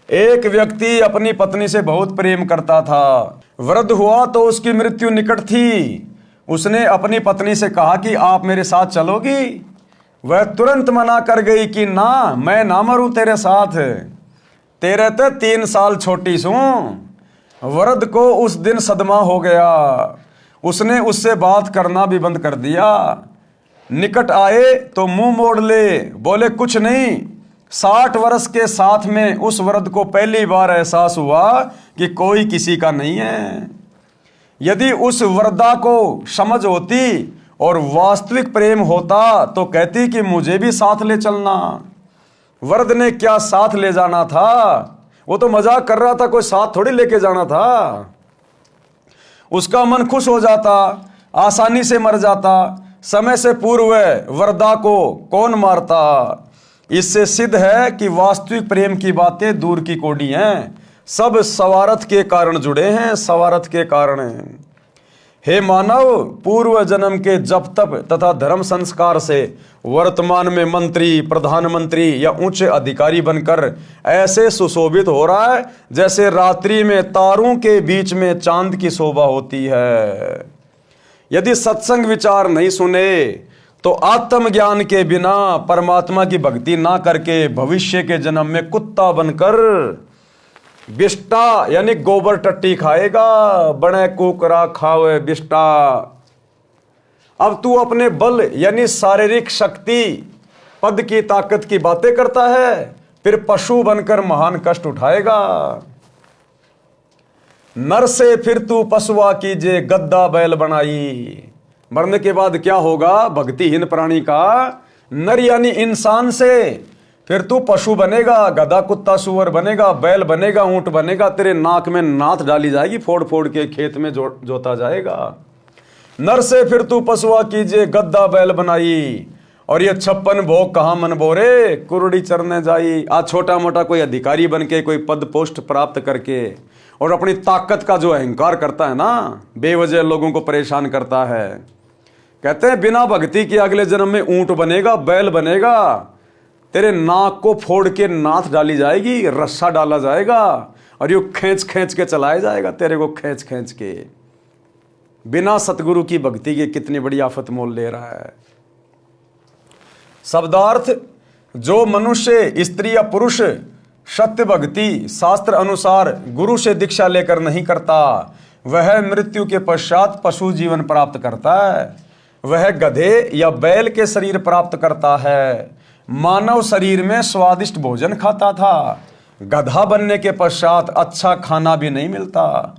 एक व्यक्ति अपनी पत्नी से बहुत प्रेम करता था। वृद्ध हुआ तो उसकी मृत्यु निकट थी। उसने अपनी पत्नी से कहा कि आप मेरे साथ चलोगी? वह तुरंत मना कर गई कि ना, मैं ना मरूं तेरे साथ, तेरे तो 3 साल छोटी सूं। वृद्ध को उस दिन सदमा हो गया। उसने उससे बात करना भी बंद कर दिया। निकट आए तो मुंह मोड़ ले, बोले कुछ नहीं। 60 वर्ष के साथ में उस वृद्ध को पहली बार एहसास हुआ कि कोई किसी का नहीं है। यदि उस वृद्धा को समझ होती और वास्तविक प्रेम होता तो कहती कि मुझे भी साथ ले चलना। वृद्ध ने क्या साथ ले जाना था, वो तो मजाक कर रहा था, कोई साथ थोड़ी लेके जाना था। उसका मन खुश हो जाता, आसानी से मर जाता। समय से पूर्व वृद्धा को कौन मारता? इससे सिद्ध है कि वास्तविक प्रेम की बातें दूर की कोडी हैं, सब स्वार्थ के कारण जुड़े हैं, स्वार्थ के कारण। हे मानव, पूर्व जन्म के जप तप तथा धर्म संस्कार से वर्तमान में मंत्री, प्रधानमंत्री या ऊंचे अधिकारी बनकर ऐसे सुशोभित हो रहा है जैसे रात्रि में तारों के बीच में चांद की शोभा होती है। यदि सत्संग विचार नहीं सुने तो आत्मज्ञान के बिना परमात्मा की भक्ति ना करके भविष्य के जन्म में कुत्ता बनकर बिष्टा यानी गोबर टट्टी खाएगा। बड़े कुकरा खावे बिष्टा। अब तू अपने बल यानी शारीरिक शक्ति, पद की ताकत की बातें करता है, फिर पशु बनकर महान कष्ट उठाएगा। नर से फिर तू पशुआ कीजे, गद्दा बैल बनाई। मरने के बाद क्या होगा भक्तिहीन प्राणी का? नर यानी इंसान से फिर तू पशु बनेगा, गधा कुत्ता सुअर बनेगा, बैल बनेगा, ऊंट बनेगा। तेरे नाक में नाथ डाली जाएगी, फोड़ फोड़ के खेत में जोता जाएगा। नर से फिर तू पशुआ कीजिए, गद्दा बैल बनाई। और ये 56 भोग कहाँ मन बोरे, कुरड़ी चरने जाई। आज छोटा मोटा कोई अधिकारी बन के, कोई पद पोस्ट प्राप्त करके और अपनी ताकत का जो अहंकार करता है ना, बेवजह लोगों को परेशान करता है। कहते हैं बिना भक्ति के अगले जन्म में ऊंट बनेगा, बैल बनेगा। तेरे नाक को फोड़ के नाथ डाली जाएगी, रस्सा डाला जाएगा और यूं खींच खींच के चलाया जाएगा तेरे को, खींच खींच के। बिना सतगुरु की भक्ति के कितनी बड़ी आफत मोल ले रहा है। शब्दार्थ, जो मनुष्य स्त्री या पुरुष सत्य भक्ति शास्त्र अनुसार गुरु से दीक्षा लेकर नहीं करता, वह मृत्यु के पश्चात पशु जीवन प्राप्त करता है। वह गधे या बैल के शरीर प्राप्त करता है। मानव शरीर में स्वादिष्ट भोजन खाता था। गधा बनने के पश्चात अच्छा खाना भी नहीं मिलता।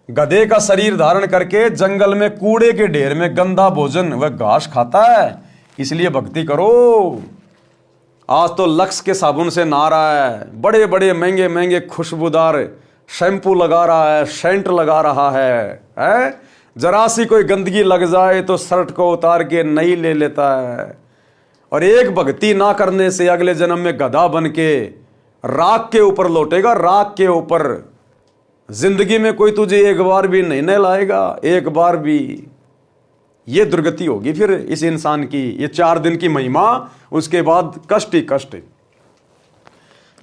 गधे का शरीर धारण करके जंगल में कूड़े के ढेर में गंदा भोजन व घास खाता है। इसलिए भक्ति करो। आज तो लक्स के साबुन से नहा रहा है, बड़े बड़े महंगे महंगे खुशबूदार शैम्पू लगा रहा है, सेंट लगा रहा है? जरा सी कोई गंदगी लग जाए तो शर्ट को उतार के नई ले लेता है। और एक भक्ति ना करने से अगले जन्म में गधा बन के राख के ऊपर लौटेगा, राख के ऊपर। जिंदगी में कोई तुझे एक बार भी नहीं नहलाएगा, एक बार भी। ये दुर्गति होगी फिर इस इंसान की। ये 4 दिन की महिमा, उसके बाद कष्ट ही कष्ट।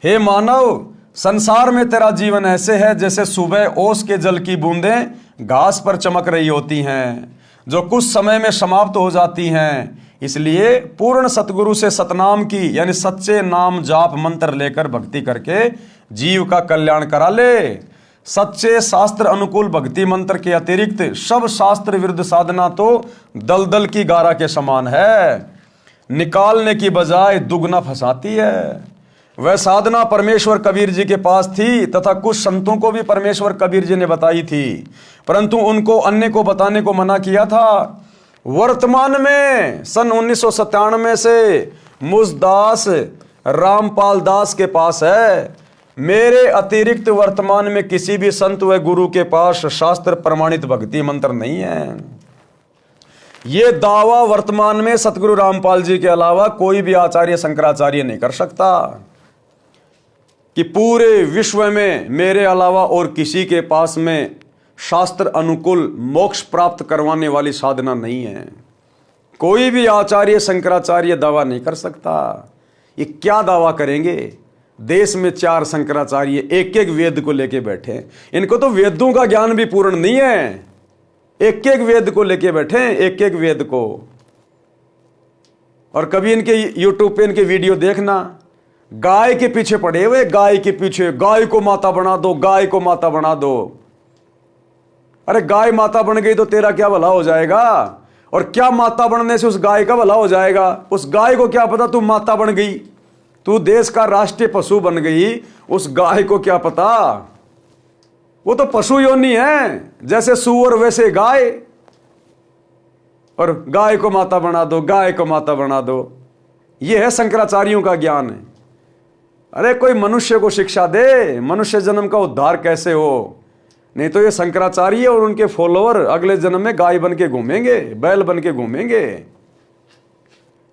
हे मानव, संसार में तेरा जीवन ऐसे है जैसे सुबह ओस के जल की बूंदें घास पर चमक रही होती हैं, जो कुछ समय में समाप्त हो जाती हैं। इसलिए पूर्ण सतगुरु से सतनाम की यानी सच्चे नाम जाप मंत्र लेकर भक्ति करके जीव का कल्याण करा ले। सच्चे शास्त्र अनुकूल भक्ति मंत्र के अतिरिक्त सब शास्त्र विरुद्ध साधना तो दलदल की गारा के समान है, निकालने की बजाय दुगना फंसाती है। वह साधना परमेश्वर कबीर जी के पास थी तथा कुछ संतों को भी परमेश्वर कबीर जी ने बताई थी, परंतु उनको अन्य को बताने को मना किया था। वर्तमान में सन 1997 से मुझदास रामपाल दास के पास है। मेरे अतिरिक्त वर्तमान में किसी भी संत व गुरु के पास शास्त्र प्रमाणित भक्ति मंत्र नहीं है। ये दावा वर्तमान में सतगुरु रामपाल जी के अलावा कोई भी आचार्य शंकराचार्य नहीं कर सकता कि पूरे विश्व में मेरे अलावा और किसी के पास में शास्त्र अनुकूल मोक्ष प्राप्त करवाने वाली साधना नहीं है। कोई भी आचार्य शंकराचार्य दावा नहीं कर सकता। ये क्या दावा करेंगे? देश में 4 शंकराचार्य एक एक वेद को लेके बैठे, इनको तो वेदों का ज्ञान भी पूर्ण नहीं है। एक एक वेद को लेके बैठे, एक एक वेद को। और कभी इनके यूट्यूब पे इनके वीडियो देखना, गाय के पीछे पड़े हुए, गाय के पीछे, गाय को माता बना दो, गाय को माता बना दो। अरे गाय माता बन गई तो तेरा क्या भला हो जाएगा? और क्या माता बनने से उस गाय का भला हो जाएगा? उस गाय को क्या पता तू माता बन गई, तू देश का राष्ट्रीय पशु बन गई, उस गाय को क्या पता? वो तो पशु योनि है, जैसे सूअर वैसे गाय। और गाय को माता बना दो, गाय को माता बना दो, ये है शंकराचार्यों का ज्ञान। अरे कोई मनुष्य को शिक्षा दे, मनुष्य जन्म का उद्धार कैसे हो। नहीं तो ये शंकराचार्य और उनके फॉलोअर अगले जन्म में गाय बन के घूमेंगे, बैल बन के घूमेंगे।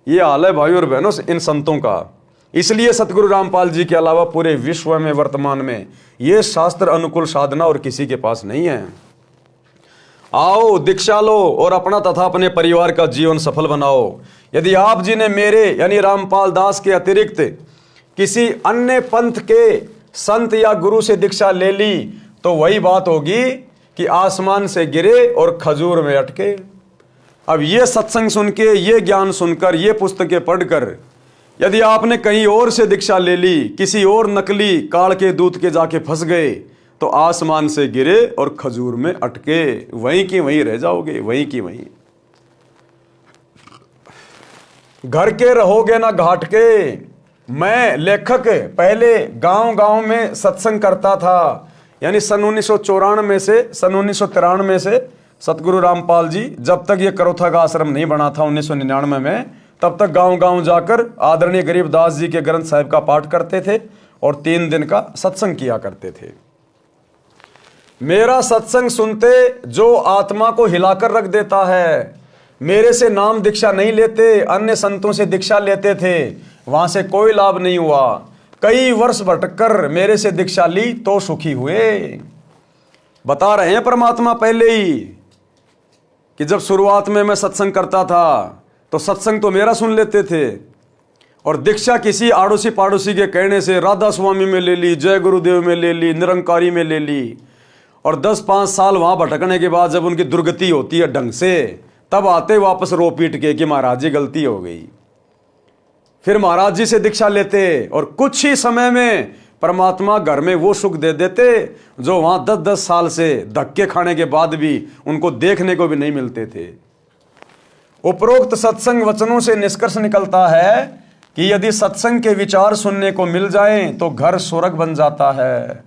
ये हाल है भाई और बहनों इन संतों का। इसलिए सतगुरु रामपाल जी के अलावा पूरे विश्व में वर्तमान में ये शास्त्र अनुकूल साधना और किसी के पास नहीं है। आओ दीक्षा लो और अपना तथा अपने परिवार का जीवन सफल बनाओ। यदि आप जी ने मेरे यानी रामपाल दास के अतिरिक्त किसी अन्य पंथ के संत या गुरु से दीक्षा ले ली तो वही बात होगी कि आसमान से गिरे और खजूर में अटके। अब ये सत्संग सुन के, ये ज्ञान सुनकर, ये पुस्तकें पढ़कर यदि आपने कहीं और से दीक्षा ले ली, किसी और नकली काल के दूत के जाके फंस गए तो आसमान से गिरे और खजूर में अटके, वहीं की वहीं रह जाओगे, वहीं की वहीं। घर के रहोगे ना घाट के। मैं लेखक पहले गांव-गांव में सत्संग करता था, यानी सन 1994 से सन 1993 से सतगुरु रामपाल जी जब तक ये करोथा का आश्रम नहीं बना था 1999 में, तब तक गांव-गांव जाकर आदरणीय गरीबदास जी के ग्रंथ साहिब का पाठ करते थे और 3 दिन का सत्संग किया करते थे। मेरा सत्संग सुनते जो आत्मा को हिलाकर रख देता है, मेरे से नाम दीक्षा नहीं लेते, अन्य संतों से दीक्षा लेते थे, वहां से कोई लाभ नहीं हुआ। कई वर्ष भटककर मेरे से दीक्षा ली तो सुखी हुए। बता रहे हैं परमात्मा पहले ही कि जब शुरुआत में मैं सत्संग करता था तो सत्संग तो मेरा सुन लेते थे और दीक्षा किसी आड़ोसी पाड़ोसी के कहने से राधा स्वामी में ले ली, जय गुरुदेव में ले ली, निरंकारी में ले ली। और 10-5 साल वहां भटकने के बाद जब उनकी दुर्गति होती है ढंग से, तब आते वापस रो पीट के कि महाराज जी गलती हो गई। फिर महाराज जी से दीक्षा लेते और कुछ ही समय में परमात्मा घर में वो सुख दे देते जो वहां 10-10 साल से धक्के खाने के बाद भी उनको देखने को भी नहीं मिलते थे। उपरोक्त सत्संग वचनों से निष्कर्ष निकलता है कि यदि सत्संग के विचार सुनने को मिल जाएं तो घर स्वर्ग बन जाता है,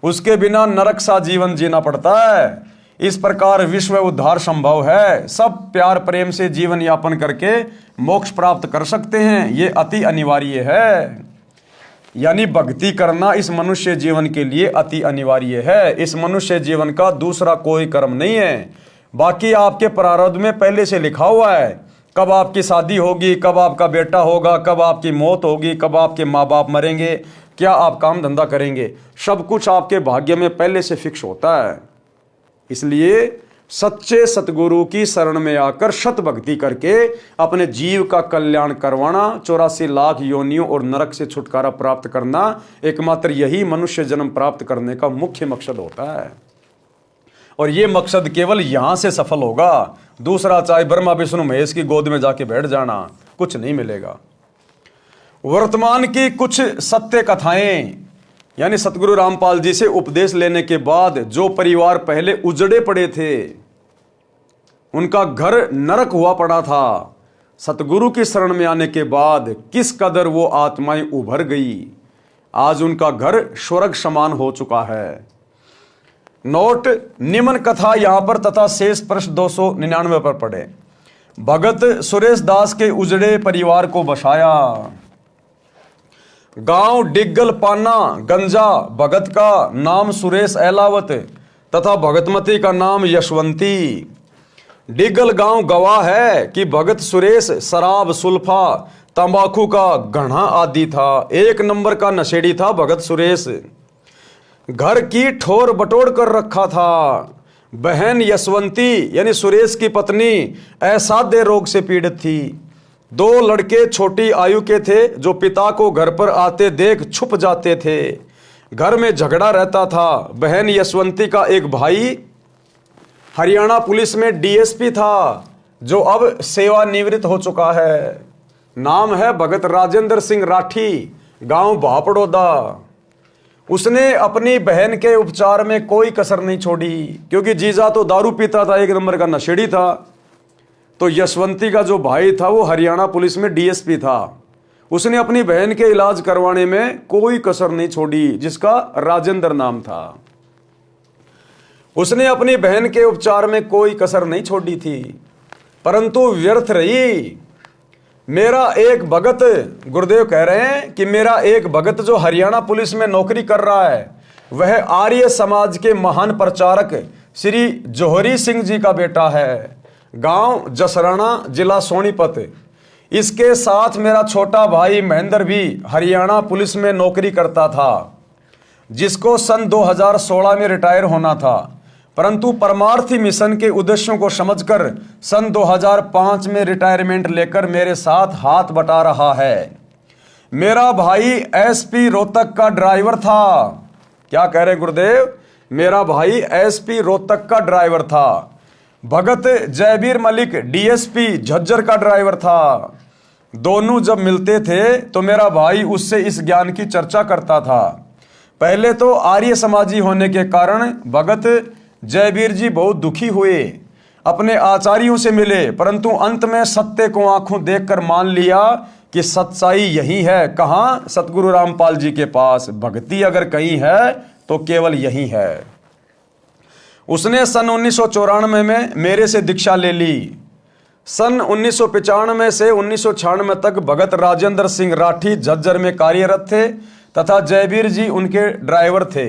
उसके बिना नरक सा जीवन जीना पड़ता है। इस प्रकार विश्व उद्धार संभव है। सब प्यार प्रेम से जीवन यापन करके मोक्ष प्राप्त कर सकते हैं, ये अति अनिवार्य है। यानी भक्ति करना इस मनुष्य जीवन के लिए अति अनिवार्य है। इस मनुष्य जीवन का दूसरा कोई कर्म नहीं है। बाकी आपके प्रारब्ध में पहले से लिखा हुआ है, कब आपकी शादी होगी, कब आपका बेटा होगा, कब आपकी मौत होगी, कब आपके माँ बाप मरेंगे, क्या आप काम धंधा करेंगे, सब कुछ आपके भाग्य में पहले से फिक्स होता है। इसलिए सच्चे सतगुरु की शरण में आकर शत भक्ति करके अपने जीव का कल्याण करवाना, 84 लाख योनियों और नरक से छुटकारा प्राप्त करना, एकमात्र यही मनुष्य जन्म प्राप्त करने का मुख्य मकसद होता है। और ये मकसद केवल यहां से सफल होगा। दूसरा चाहे ब्रह्मा विष्णु महेश की गोद में जाके बैठ जाना, कुछ नहीं मिलेगा। वर्तमान की कुछ सत्य कथाएं, यानी सतगुरु रामपाल जी से उपदेश लेने के बाद जो परिवार पहले उजड़े पड़े थे, उनका घर नरक हुआ पड़ा था, सतगुरु की शरण में आने के बाद किस कदर वो आत्माएं उभर गई। आज उनका घर स्वर्ग समान हो चुका है। नोट, निम्न कथा यहां पर तथा शेष पृष्ठ 299 पर पढ़े। भगत सुरेश दास के उजड़े परिवार को बसाया। गांव डिग्गल पाना गंजा, भगत का नाम सुरेश एलावत तथा भगतमती का नाम यशवंती। डिग्गल गांव गवाह है कि भगत सुरेश शराब, सुल्फा, तंबाकू का घड़ा आदि था। एक नंबर का नशेड़ी था भगत सुरेश। घर की ठोर बटोर कर रखा था। बहन यशवंती यानी सुरेश की पत्नी असाध्य रोग से पीड़ित थी। 2 लड़के छोटी आयु के थे जो पिता को घर पर आते देख छुप जाते थे। घर में झगड़ा रहता था। बहन यशवंती का एक भाई हरियाणा पुलिस में डीएसपी था, जो अब सेवानिवृत्त हो चुका है। नाम है भगत राजेंद्र सिंह राठी, गांव भापड़ोदा। उसने अपनी बहन के उपचार में कोई कसर नहीं छोड़ी, क्योंकि जीजा तो दारू पीता था, एक नंबर का नशेड़ी था। तो यशवंती का जो भाई था वो हरियाणा पुलिस में डीएसपी था। उसने अपनी बहन के इलाज करवाने में कोई कसर नहीं छोड़ी, जिसका राजेंद्र नाम था। उसने अपनी बहन के उपचार में कोई कसर नहीं छोड़ी थी, परंतु व्यर्थ रही। मेरा एक भगत, गुरुदेव कह रहे हैं कि मेरा एक भगत जो हरियाणा पुलिस में नौकरी कर रहा है, वह आर्य समाज के महान प्रचारक श्री जौहरी सिंह जी का बेटा है। गांव जसराना, जिला सोनीपत। इसके साथ मेरा छोटा भाई महेंद्र भी हरियाणा पुलिस में नौकरी करता था, जिसको सन 2016 में रिटायर होना था, परंतु परमार्थी मिशन के उद्देश्यों को समझकर सन 2005 में रिटायरमेंट लेकर मेरे साथ हाथ बटा रहा है। मेरा भाई एसपी रोहतक का ड्राइवर था। क्या कह रहे गुरुदेव? मेरा भाई एसपी रोहतक का ड्राइवर था। भगत जयबीर मलिक डीएसपी झज्जर का ड्राइवर था। दोनों जब मिलते थे तो मेरा भाई उससे इस ज्ञान की चर्चा करता था। पहले तो आर्य समाजी होने के कारण भगत जयबीर जी बहुत दुखी हुए, अपने आचार्यों से मिले, परंतु अंत में सत्य को आंखों देखकर मान लिया कि सच्चाई यही है। कहाँ? सतगुरु रामपाल जी के पास। भक्ति अगर कहीं है तो केवल यही है। उसने सन 1994 में मेरे से दीक्षा ले ली। सन 1995 से 1996 तक भगत राजेंद्र सिंह राठी झज्जर में कार्यरत थे तथा जयबीर जी उनके ड्राइवर थे।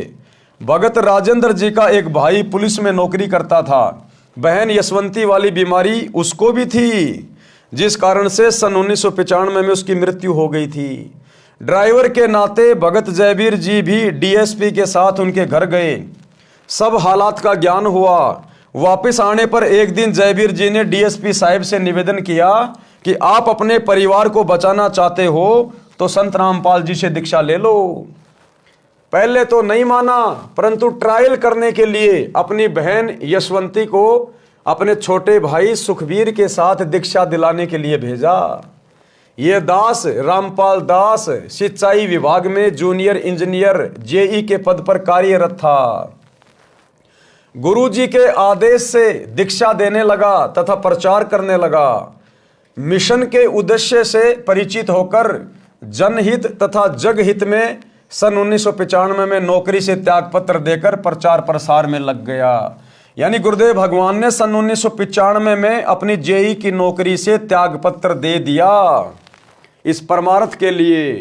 भगत राजेंद्र जी का एक भाई पुलिस में नौकरी करता था। बहन यशवंती वाली बीमारी उसको भी थी, जिस कारण से सन 1995 में उसकी मृत्यु हो गई थी। ड्राइवर के नाते भगत जयबीर जी भी डीएसपी के साथ उनके घर गए। सब हालात का ज्ञान हुआ। वापस आने पर एक दिन जयबीर जी ने डीएसपी साहब से निवेदन किया कि आप अपने परिवार को बचाना चाहते हो तो संत रामपाल जी से दीक्षा ले लो। पहले तो नहीं माना, परंतु ट्रायल करने के लिए अपनी बहन यशवंती को अपने छोटे भाई सुखबीर के साथ दीक्षा दिलाने के लिए भेजा। ये दास रामपाल दास सिंचाई विभाग में जूनियर इंजीनियर जेई के पद पर कार्यरत था। गुरुजी के आदेश से दीक्षा देने लगा तथा प्रचार करने लगा। मिशन के उद्देश्य से परिचित होकर जनहित तथा जगहित में सन 1995 में नौकरी से त्यागपत्र देकर प्रचार प्रसार में लग गया। यानी गुरुदेव भगवान ने सन 1995 में अपनी जेई की नौकरी से त्यागपत्र दे दिया इस परमार्थ के लिए।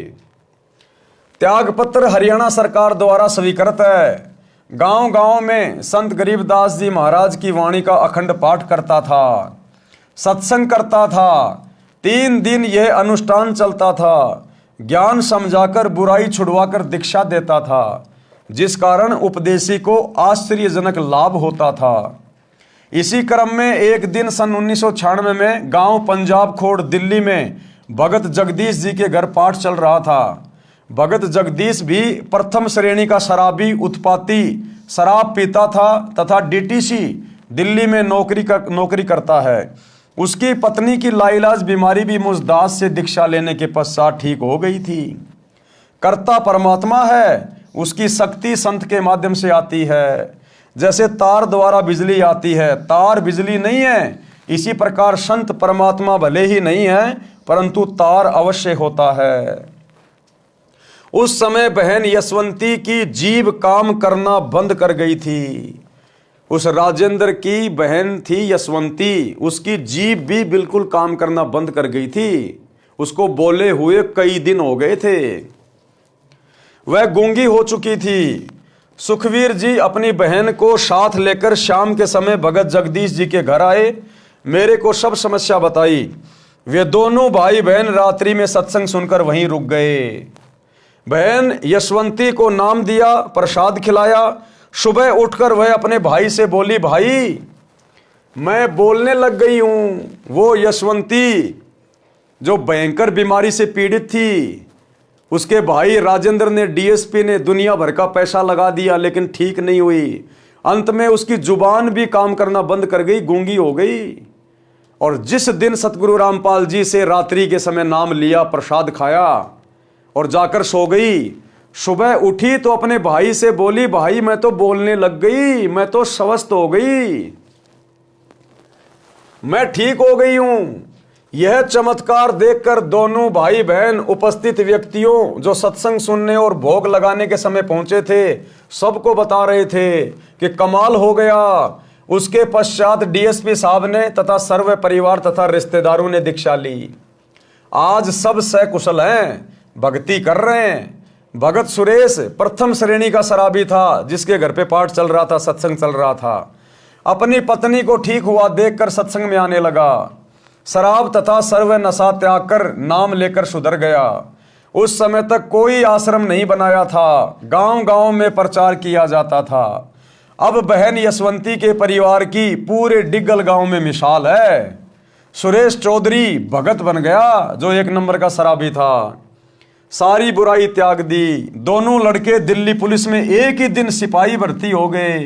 त्यागपत्र हरियाणा सरकार द्वारा स्वीकृत है। गांव गांव में संत गरीबदास जी महाराज की वाणी का अखंड पाठ करता था, सत्संग करता था। 3 दिन यह अनुष्ठान चलता था। ज्ञान समझाकर बुराई छुड़वाकर दीक्षा देता था, जिस कारण उपदेशी को आश्चर्यजनक लाभ होता था। इसी क्रम में एक दिन सन 1996 में गांव पंजाब खोड़ दिल्ली में भगत जगदीश जी के घर पाठ चल रहा था। भगत जगदीश भी प्रथम श्रेणी का शराबी उत्पाती शराब पीता था तथा डीटीसी दिल्ली में नौकरी करता है। उसकी पत्नी की लाइलाज बीमारी भी मुजदास से दीक्षा लेने के पश्चात ठीक हो गई थी। कर्ता परमात्मा है, उसकी शक्ति संत के माध्यम से आती है। जैसे तार द्वारा बिजली आती है, तार बिजली नहीं है, इसी प्रकार संत परमात्मा भले ही नहीं है परंतु तार अवश्य होता है। उस समय बहन यशवंती की जीभ काम करना बंद कर गई थी। उस राजेंद्र की बहन थी यशवंती, उसकी जीभ भी बिल्कुल काम करना बंद कर गई थी। उसको बोले हुए कई दिन हो गए थे। वह गूंगी हो चुकी थी। सुखवीर जी अपनी बहन को साथ लेकर शाम के समय भगत जगदीश जी के घर आए। मेरे को सब समस्या बताई। वे दोनों भाई बहन रात्रि में सत्संग सुनकर वहीं रुक गए। बहन यशवंती को नाम दिया, प्रसाद खिलाया। सुबह उठकर वह अपने भाई से बोली, भाई मैं बोलने लग गई हूं। वो यशवंती जो भयंकर बीमारी से पीड़ित थी, उसके भाई राजेंद्र ने, डीएसपी ने दुनिया भर का पैसा लगा दिया लेकिन ठीक नहीं हुई। अंत में उसकी जुबान भी काम करना बंद कर गई, गूंगी हो गई। और जिस दिन सतगुरु रामपाल जी से रात्रि के समय नाम लिया, प्रसाद खाया और जाकर सो गई, सुबह उठी तो अपने भाई से बोली, भाई मैं तो बोलने लग गई, मैं तो स्वस्थ हो गई, मैं ठीक हो गई हूं। यह चमत्कार देखकर दोनों भाई बहन उपस्थित व्यक्तियों जो सत्संग सुनने और भोग लगाने के समय पहुंचे थे, सबको बता रहे थे कि कमाल हो गया। उसके पश्चात डीएसपी साहब ने तथा सर्व परिवार तथा रिश्तेदारों ने दीक्षा ली। आज सब सकुशल हैं, भक्ति कर रहे हैं। भगत सुरेश प्रथम श्रेणी का शराबी था, जिसके घर पे पाठ चल रहा था, सत्संग चल रहा था। अपनी पत्नी को ठीक हुआ देखकर सत्संग में आने लगा। शराब तथा सर्व नशा त्याग कर नाम लेकर सुधर गया। उस समय तक कोई आश्रम नहीं बनाया था, गांव गांव में प्रचार किया जाता था। अब बहन यशवंती के परिवार की पूरे डिग्गल गांव में मिसाल है। सुरेश चौधरी भगत बन गया, जो एक नंबर का शराबी था। सारी बुराई त्याग दी। दोनों लड़के दिल्ली पुलिस में एक ही दिन सिपाही भर्ती हो गए,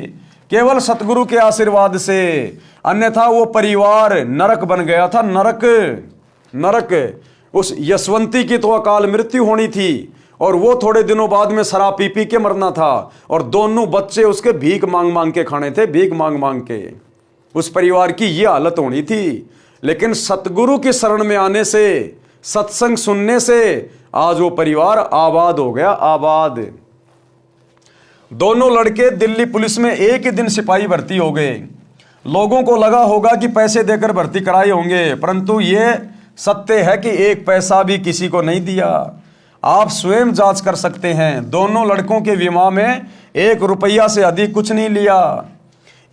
केवल सतगुरु के आशीर्वाद से। अन्यथा वो परिवार नरक बन गया था, नरक। उस यशवंती की तो अकाल मृत्यु होनी थी और वो थोड़े दिनों बाद में शराब पी पी के मरना था। और दोनों बच्चे उसके भीख मांग मांग के खाने थे, भीख मांग मांग के। उस परिवार की ये हालत होनी थी। लेकिन सतगुरु की शरण में आने से, सत्संग सुनने से आज वो परिवार आबाद हो गया, आबाद। दोनों लड़के दिल्ली पुलिस में एक ही दिन सिपाही भर्ती हो गए। लोगों को लगा होगा कि पैसे देकर भर्ती कराए होंगे, परंतु ये सत्य है कि एक पैसा भी किसी को नहीं दिया। आप स्वयं जांच कर सकते हैं। दोनों लड़कों के विवाह में 1 रुपया से अधिक कुछ नहीं लिया।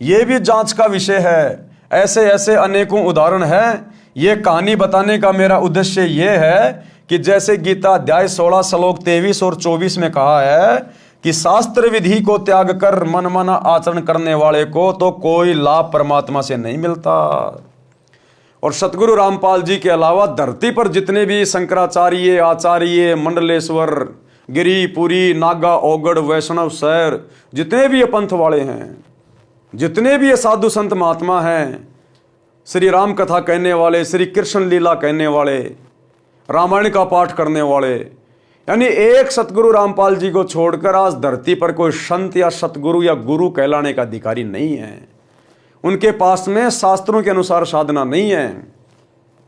ये भी जांच का विषय है। ऐसे ऐसे अनेकों उदाहरण हैं। ये कहानी बताने का मेरा उद्देश्य ये है कि जैसे गीता अध्याय 16 श्लोक 23 और 24 में कहा है कि शास्त्र विधि को त्याग कर मनमाना आचरण करने वाले को तो कोई लाभ परमात्मा से नहीं मिलता। और सतगुरु रामपाल जी के अलावा धरती पर जितने भी शंकराचार्य, आचार्य, मंडलेश्वर, गिरी, पुरी, नागा, ओगड़, वैष्णव, शैर, जितने भी ये पंथ वाले हैं, जितने भी ये साधु संत महात्मा हैं, श्री राम कथा कहने वाले, श्री कृष्ण लीला कहने वाले, रामायण का पाठ करने वाले, यानी एक सतगुरु रामपाल जी को छोड़कर आज धरती पर कोई संत या सतगुरु या गुरु कहलाने का अधिकारी नहीं है। उनके पास में शास्त्रों के अनुसार साधना नहीं है।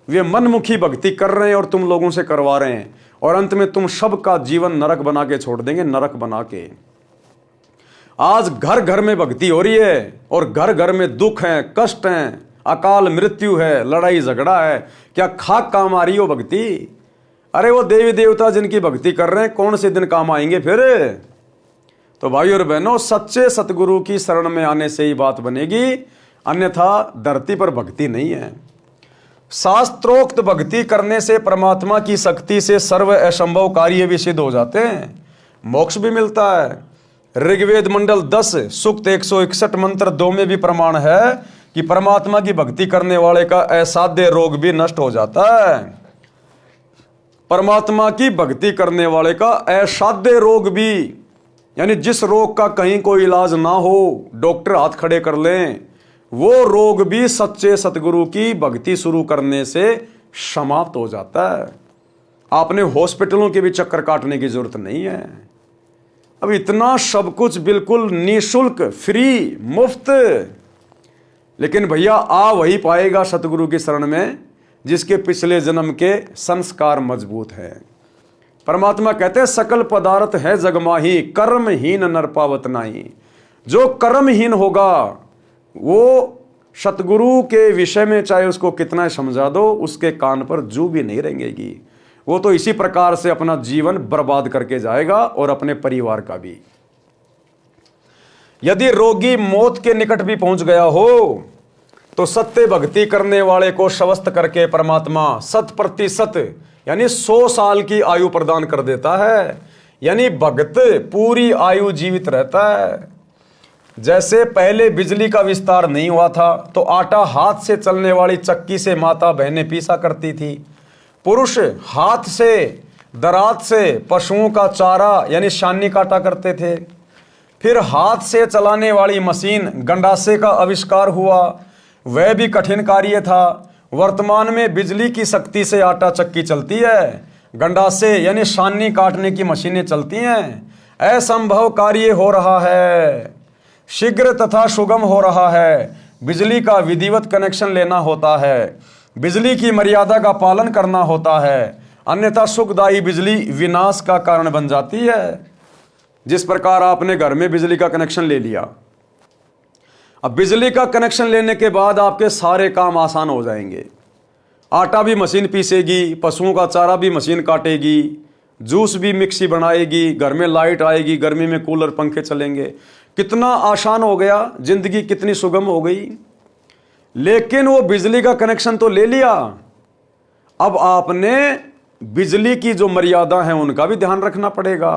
वे मनमुखी भक्ति कर रहे हैं और तुम लोगों से करवा रहे हैं, और अंत में तुम सबका जीवन नरक बना के छोड़ देंगे, नरक बना के। आज घर घर में भक्ति हो रही है और घर घर में दुख है, कष्ट है, अकाल मृत्यु है, लड़ाई झगड़ा है। क्या खाक काम आ रही हो भक्ति? अरे वो देवी देवता जिनकी भक्ति कर रहे हैं, कौन से दिन काम आएंगे फिर? तो भाई और बहनों, सच्चे सतगुरु की शरण में आने से ही बात बनेगी, अन्यथा धरती पर भक्ति नहीं है। शास्त्रोक्त भक्ति करने से परमात्मा की शक्ति से सर्व असंभव कार्य भी सिद्ध हो जाते हैं, मोक्ष भी मिलता है। ऋग्वेद मंडल 10 सूक्त 161 मंत्र 2 में भी प्रमाण है कि परमात्मा की भक्ति करने वाले का असाध्य रोग भी नष्ट हो जाता है। परमात्मा की भक्ति करने वाले का असाध्य रोग भी, यानी जिस रोग का कहीं कोई इलाज ना हो, डॉक्टर हाथ खड़े कर लें, वो रोग भी सच्चे सतगुरु की भक्ति शुरू करने से समाप्त हो जाता है। आपने हॉस्पिटलों के भी चक्कर काटने की जरूरत नहीं है। अब इतना सब कुछ बिल्कुल निःशुल्क, फ्री, मुफ्त। लेकिन भैया आ वही पाएगा सतगुरु की शरण में जिसके पिछले जन्म के संस्कार मजबूत हैं। परमात्मा कहते हैं सकल पदार्थ है जगमाही, कर्महीन नर पावत नाही। जो कर्महीन होगा वो सतगुरु के विषय में चाहे उसको कितना समझा दो, उसके कान पर जू भी नहीं रेंगेगी। वो तो इसी प्रकार से अपना जीवन बर्बाद करके जाएगा और अपने परिवार का भी। यदि रोगी मौत के निकट भी पहुंच गया हो तो सत्य भक्ति करने वाले को स्वस्थ करके परमात्मा 100% यानी 100 साल की आयु प्रदान कर देता है। यानी भक्त पूरी आयु जीवित रहता है। जैसे पहले बिजली का विस्तार नहीं हुआ था तो आटा हाथ से चलने वाली चक्की से माता बहनें पीसा करती थी। पुरुष हाथ से, दरात से पशुओं का चारा यानी शानी काटा करते थे। फिर हाथ से चलाने वाली मशीन गंडासे का आविष्कार हुआ, वह भी कठिन कार्य था। वर्तमान में बिजली की शक्ति से आटा चक्की चलती है, गंडासे यानी शानी काटने की मशीनें चलती हैं। असंभव कार्य हो रहा है, शीघ्र तथा सुगम हो रहा है। बिजली का विधिवत कनेक्शन लेना होता है, बिजली की मर्यादा का पालन करना होता है, अन्यथा सुखदायी बिजली विनाश का कारण बन जाती है। जिस प्रकार आपने घर में बिजली का कनेक्शन ले लिया, अब बिजली का कनेक्शन लेने के बाद आपके सारे काम आसान हो जाएंगे। आटा भी मशीन पीसेगी, पशुओं का चारा भी मशीन काटेगी, जूस भी मिक्सी बनाएगी, घर में लाइट आएगी, गर्मी में कूलर पंखे चलेंगे। कितना आसान हो गया, जिंदगी कितनी सुगम हो गई। लेकिन वो बिजली का कनेक्शन तो ले लिया, अब आपने बिजली की जो मर्यादा है उनका भी ध्यान रखना पड़ेगा।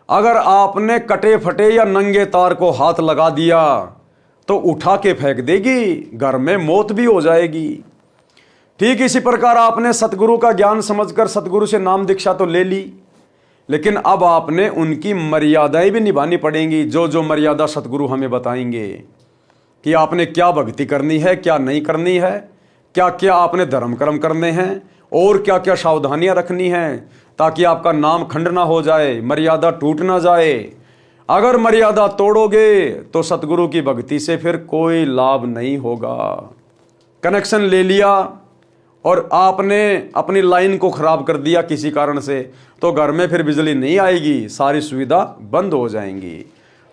अगर आपने कटे फटे या नंगे तार को हाथ लगा दिया तो उठा के फेंक देगी, घर में मौत भी हो जाएगी। ठीक इसी प्रकार आपने सतगुरु का ज्ञान समझकर सतगुरु से नाम दीक्षा तो ले ली, लेकिन अब आपने उनकी मर्यादाएं भी निभानी पड़ेंगी। जो जो मर्यादा सतगुरु हमें बताएंगे कि आपने क्या भक्ति करनी है, क्या नहीं करनी है, क्या क्या आपने धर्म कर्म करने हैं और क्या क्या सावधानियां रखनी हैं, ताकि आपका नाम खंड ना हो जाए, मर्यादा टूट ना जाए। अगर मर्यादा तोड़ोगे तो सतगुरु की भक्ति से फिर कोई लाभ नहीं होगा। कनेक्शन ले लिया और आपने अपनी लाइन को खराब कर दिया किसी कारण से, तो घर में फिर बिजली नहीं आएगी, सारी सुविधा बंद हो जाएंगी।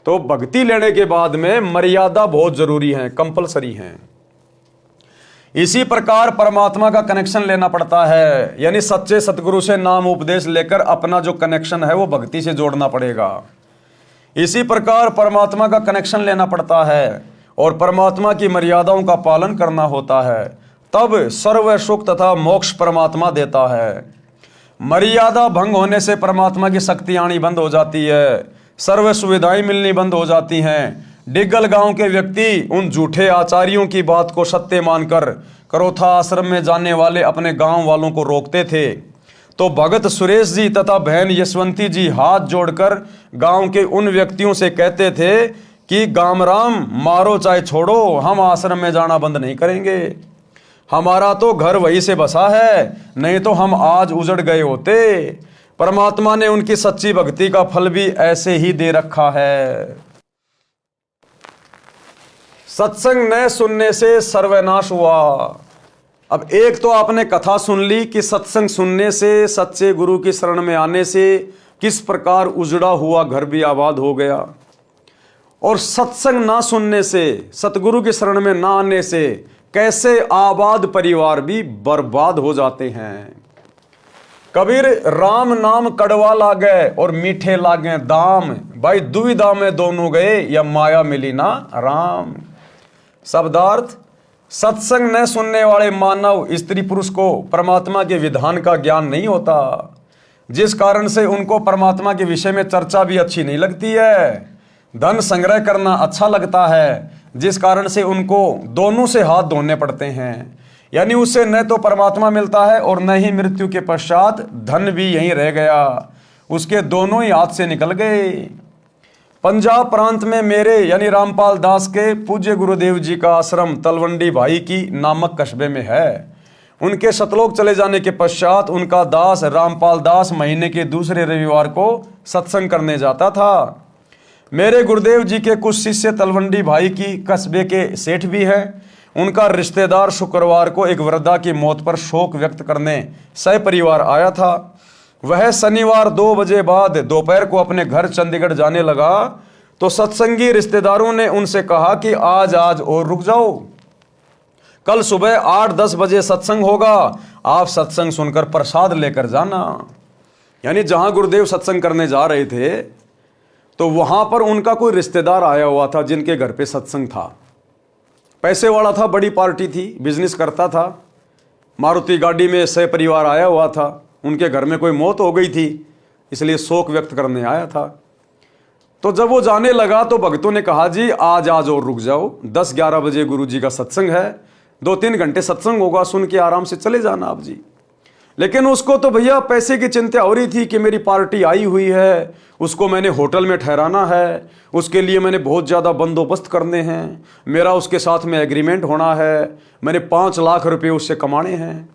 तो भक्ति लेने के बाद में मर्यादा बहुत जरूरी है, कंपलसरी है। इसी प्रकार परमात्मा का कनेक्शन लेना पड़ता है, यानी सच्चे सतगुरु से नाम उपदेश लेकर अपना जो कनेक्शन है वो भक्ति से जोड़ना पड़ेगा। इसी प्रकार परमात्मा का कनेक्शन लेना पड़ता है और परमात्मा की मर्यादाओं का पालन करना होता है, तब सर्व सुख तथा मोक्ष परमात्मा देता है। मर्यादा भंग होने से परमात्मा की शक्ति आनी बंद हो जाती है, सर्व सुविधाएं मिलनी बंद हो जाती हैं। डिग्गल गांव के व्यक्ति उन झूठे आचार्यों की बात को सत्य मानकर करोथा आश्रम में जाने वाले अपने गांव वालों को रोकते थे, तो भगत सुरेश जी तथा बहन यशवंती जी हाथ जोड़कर गांव के उन व्यक्तियों से कहते थे कि गामराम मारो चाहे छोड़ो, हम आश्रम में जाना बंद नहीं करेंगे। हमारा तो घर वहीं से बसा है, नहीं तो हम आज उजड़ गए होते। परमात्मा ने उनकी सच्ची भक्ति का फल भी ऐसे ही दे रखा है। सत्संग न सुनने से सर्वनाश हुआ। अब एक तो आपने कथा सुन ली कि सत्संग सुनने से, सच्चे गुरु की शरण में आने से किस प्रकार उजड़ा हुआ घर भी आबाद हो गया, और सत्संग ना सुनने से, सतगुरु की शरण में ना आने से कैसे आबाद परिवार भी बर्बाद हो जाते हैं। कबीर राम नाम कड़वा लागे और मीठे लागे दाम, भाई दुविधा में दोनों गए या माया मिली ना राम। शब्दार्थ, सत्संग न सुनने वाले मानव स्त्री पुरुष को परमात्मा के विधान का ज्ञान नहीं होता, जिस कारण से उनको परमात्मा के विषय में चर्चा भी अच्छी नहीं लगती है। धन संग्रह करना अच्छा लगता है, जिस कारण से उनको दोनों से हाथ धोने पड़ते हैं। यानी उससे न तो परमात्मा मिलता है और न ही मृत्यु के पश्चात धन भी यहीं रह गया, उसके दोनों ही हाथ से निकल गए। पंजाब प्रांत में मेरे यानी रामपाल दास के पूज्य गुरुदेव जी का आश्रम तलवंडी भाई की नामक कस्बे में है। उनके सतलोक चले जाने के पश्चात उनका दास रामपाल दास महीने के दूसरे रविवार को सत्संग करने जाता था। मेरे गुरुदेव जी के कुछ शिष्य तलवंडी भाई की कस्बे के सेठ भी हैं। उनका रिश्तेदार शुक्रवार को एक वृद्धा की मौत पर शोक व्यक्त करने सपरिवार आया था। वह शनिवार 2 बजे बाद दोपहर को अपने घर चंडीगढ़ जाने लगा तो सत्संगी रिश्तेदारों ने उनसे कहा कि आज और रुक जाओ, कल सुबह 8-10 बजे सत्संग होगा, आप सत्संग सुनकर प्रसाद लेकर जाना। यानी जहां गुरुदेव सत्संग करने जा रहे थे तो वहां पर उनका कोई रिश्तेदार आया हुआ था जिनके घर पे सत्संग था। पैसे वाला था, बड़ी पार्टी थी, बिजनेस करता था, मारुति गाड़ी में सपरिवार आया हुआ था। उनके घर में कोई मौत हो गई थी, इसलिए शोक व्यक्त करने आया था। तो जब वो जाने लगा तो भक्तों ने कहा जी आज और रुक जाओ, 10-11 बजे गुरु जी का सत्संग है, 2-3 घंटे सत्संग होगा, सुन के आराम से चले जाना आप जी। लेकिन उसको तो भैया पैसे की चिंता हो रही थी कि मेरी पार्टी आई हुई है, उसको मैंने होटल में ठहराना है, उसके लिए मैंने बहुत ज़्यादा बंदोबस्त करने हैं, मेरा उसके साथ में एग्रीमेंट होना है, मैंने 5 लाख रुपए उससे कमाने हैं।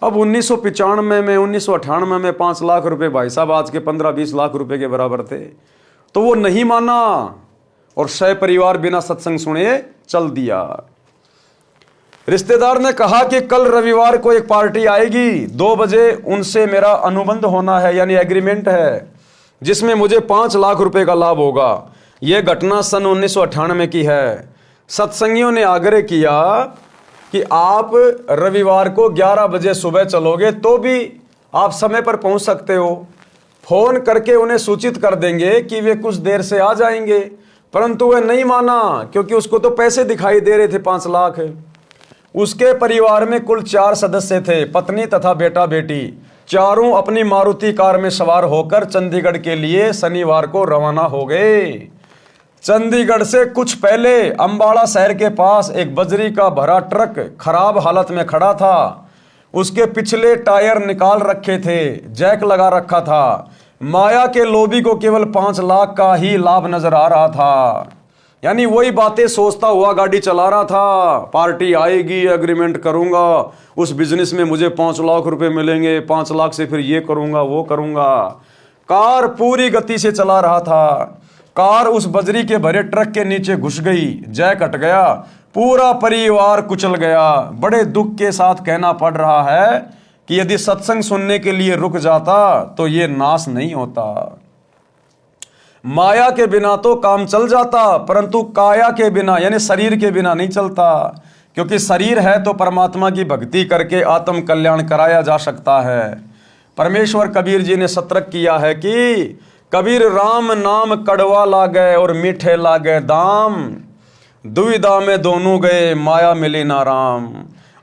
अब 1995 में 1998 में 5 लाख रुपए भाई साहब आज के 15-20 लाख रुपए के बराबर थे। तो वो नहीं माना और सपरिवार बिना सत्संग सुने चल दिया। रिश्तेदार ने कहा कि कल रविवार को एक पार्टी आएगी, 2 बजे उनसे मेरा अनुबंध होना है, यानी एग्रीमेंट है, जिसमें मुझे 5 लाख रुपए का लाभ होगा। यह घटना सन 1998 की है। सत्संगियों ने आग्रह किया कि आप रविवार को 11 बजे सुबह चलोगे तो भी आप समय पर पहुंच सकते हो, फोन करके उन्हें सूचित कर देंगे कि वे कुछ देर से आ जाएंगे। परंतु वह नहीं माना क्योंकि उसको तो पैसे दिखाई दे रहे थे 5 लाख। उसके परिवार में कुल 4 सदस्य थे, पत्नी तथा बेटा बेटी। चारों अपनी मारुति कार में सवार होकर चंडीगढ़ के लिए शनिवार को रवाना हो गए। चंडीगढ़ से कुछ पहले अंबाला शहर के पास एक बजरी का भरा ट्रक खराब हालत में खड़ा था। उसके पिछले टायर निकाल रखे थे, जैक लगा रखा था। माया के लोभी को केवल 5 लाख का ही लाभ नजर आ रहा था। यानी वही बातें सोचता हुआ गाड़ी चला रहा था, पार्टी आएगी, एग्रीमेंट करूंगा, उस बिजनेस में मुझे 5 लाख रुपए मिलेंगे, 5 लाख से फिर ये करूंगा वो करूंगा। कार पूरी गति से चला रहा था। कार उस बजरी के भरे ट्रक के नीचे घुस गई, जैक हट गया, पूरा परिवार कुचल गया। बड़े दुख के साथ कहना पड़ रहा है कि यदि सत्संग सुनने के लिए रुक जाता तो ये नाश नहीं होता। माया के बिना तो काम चल जाता, परंतु काया के बिना यानी शरीर के बिना नहीं चलता, क्योंकि शरीर है तो परमात्मा की भक्ति करके आत्म कल्याण कराया जा सकता है। परमेश्वर कबीर जी ने सतर्क किया है कि कबीर राम नाम कड़वा लागे और मीठे लागे दाम, दुविधा में दोनों गए माया मिली ना राम।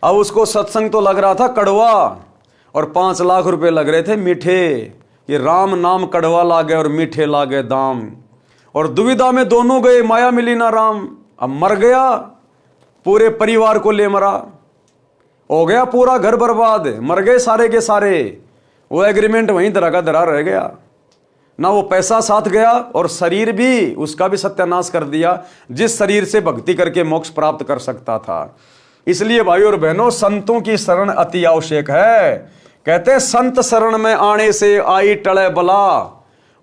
अब उसको सत्संग तो लग रहा था कड़वा और 5 लाख रुपए लग रहे थे मीठे। ये राम नाम कड़वा लागे और मीठे लागे दाम, और दुविधा में दोनों गए माया मिली ना राम। अब मर गया, पूरे परिवार को ले मरा, हो गया पूरा घर बर्बाद, मर गए सारे के सारे। वो एग्रीमेंट वहीं धरा का धरा रह गया, ना वो पैसा साथ गया और शरीर भी उसका भी सत्यानाश कर दिया, जिस शरीर से भक्ति करके मोक्ष प्राप्त कर सकता था। इसलिए भाई और बहनों, संतों की शरण अति आवश्यक है। कहते हैं संत शरण में आने से आई टले बला,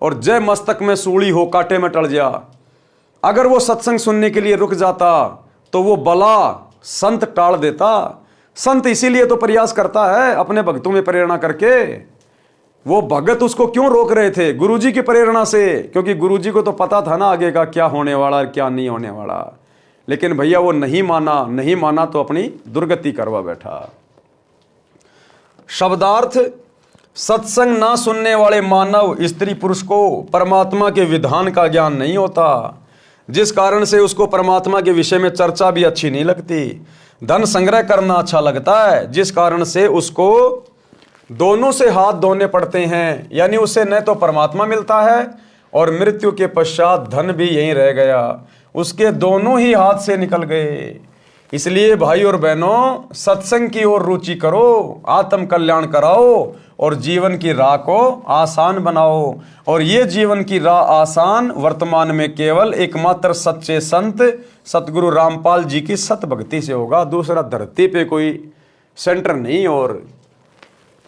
और जय मस्तक में सूली हो कांटे में टल जा। अगर वो सत्संग सुनने के लिए रुक जाता तो वो बला संत टाल देता। संत इसीलिए तो प्रयास करता है अपने भक्तों में प्रेरणा करके। वो भगत उसको क्यों रोक रहे थे? गुरुजी की प्रेरणा से, क्योंकि गुरुजी को तो पता था ना आगे का क्या होने वाला और क्या नहीं होने वाला। लेकिन भैया वो नहीं माना तो अपनी दुर्गति करवा बैठा। शब्दार्थ, सत्संग ना सुनने वाले मानव स्त्री पुरुष को परमात्मा के विधान का ज्ञान नहीं होता, जिस कारण से उसको परमात्मा के विषय में चर्चा भी अच्छी नहीं लगती। धन संग्रह करना अच्छा लगता है, जिस कारण से उसको दोनों से हाथ धोने पड़ते हैं। यानी उसे न तो परमात्मा मिलता है और मृत्यु के पश्चात धन भी यहीं रह गया। उसके दोनों ही हाथ से निकल गए। इसलिए भाई और बहनों, सत्संग की ओर रुचि करो, आत्म कल्याण कराओ और जीवन की राह को आसान बनाओ। और ये जीवन की राह आसान वर्तमान में केवल एकमात्र सच्चे संत सतगुरु रामपाल जी की सत भक्ति से होगा। दूसरा धरती पे कोई सेंटर नहीं। और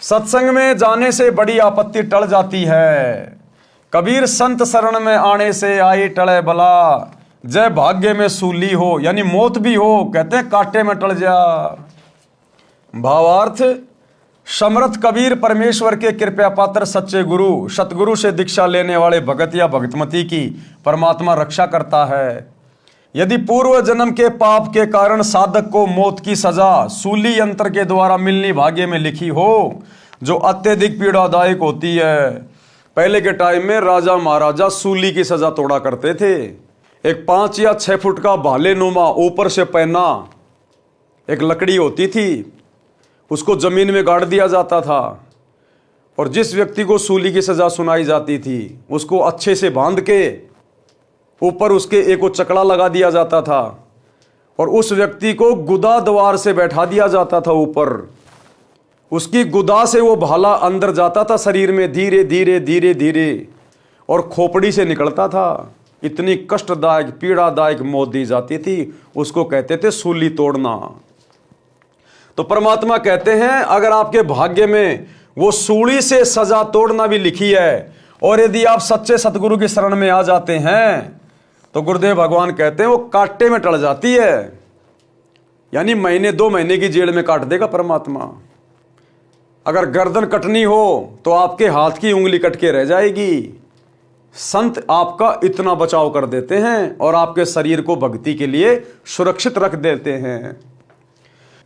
सत्संग में जाने से बड़ी आपत्ति टल जाती है। कबीर संत शरण में आने से आई टले बला, जय भाग्य में सूली हो, यानी मौत भी हो, कहते हैं कांटे में टल जा। भावार्थ, समर्थ कबीर परमेश्वर के कृपा पात्र सच्चे गुरु सतगुरु से दीक्षा लेने वाले भगत या भगतमती की परमात्मा रक्षा करता है। यदि पूर्व जन्म के पाप के कारण साधक को मौत की सजा सूली यंत्र के द्वारा मिलनी भाग्य में लिखी हो, जो अत्यधिक पीड़ादायक होती है। पहले के टाइम में राजा महाराजा सूली की सजा तोड़ा करते थे। एक 5 या 6 फुट का भाले नुमा ऊपर से पहना एक लकड़ी होती थी, उसको जमीन में गाड़ दिया जाता था। और जिस व्यक्ति को सूली की सजा सुनाई जाती थी उसको अच्छे से बांध के ऊपर उसके एक चकड़ा लगा दिया जाता था और उस व्यक्ति को गुदा द्वार से बैठा दिया जाता था ऊपर। उसकी गुदा से वो भाला अंदर जाता था शरीर में, धीरे धीरे धीरे धीरे, और खोपड़ी से निकलता था। इतनी कष्टदायक पीड़ादायक मौत दी जाती थी, उसको कहते थे सूली तोड़ना। तो परमात्मा कहते हैं अगर आपके भाग्य में वो सूली से सजा तोड़ना भी लिखी है और यदि आप सच्चे सतगुरु की शरण में आ जाते हैं तो गुरुदेव भगवान कहते हैं वो कांटे में टल जाती है। यानी महीने 2 महीने की जेल में काट देगा परमात्मा। अगर गर्दन कटनी हो तो आपके हाथ की उंगली कट के रह जाएगी। संत आपका इतना बचाव कर देते हैं और आपके शरीर को भक्ति के लिए सुरक्षित रख देते हैं।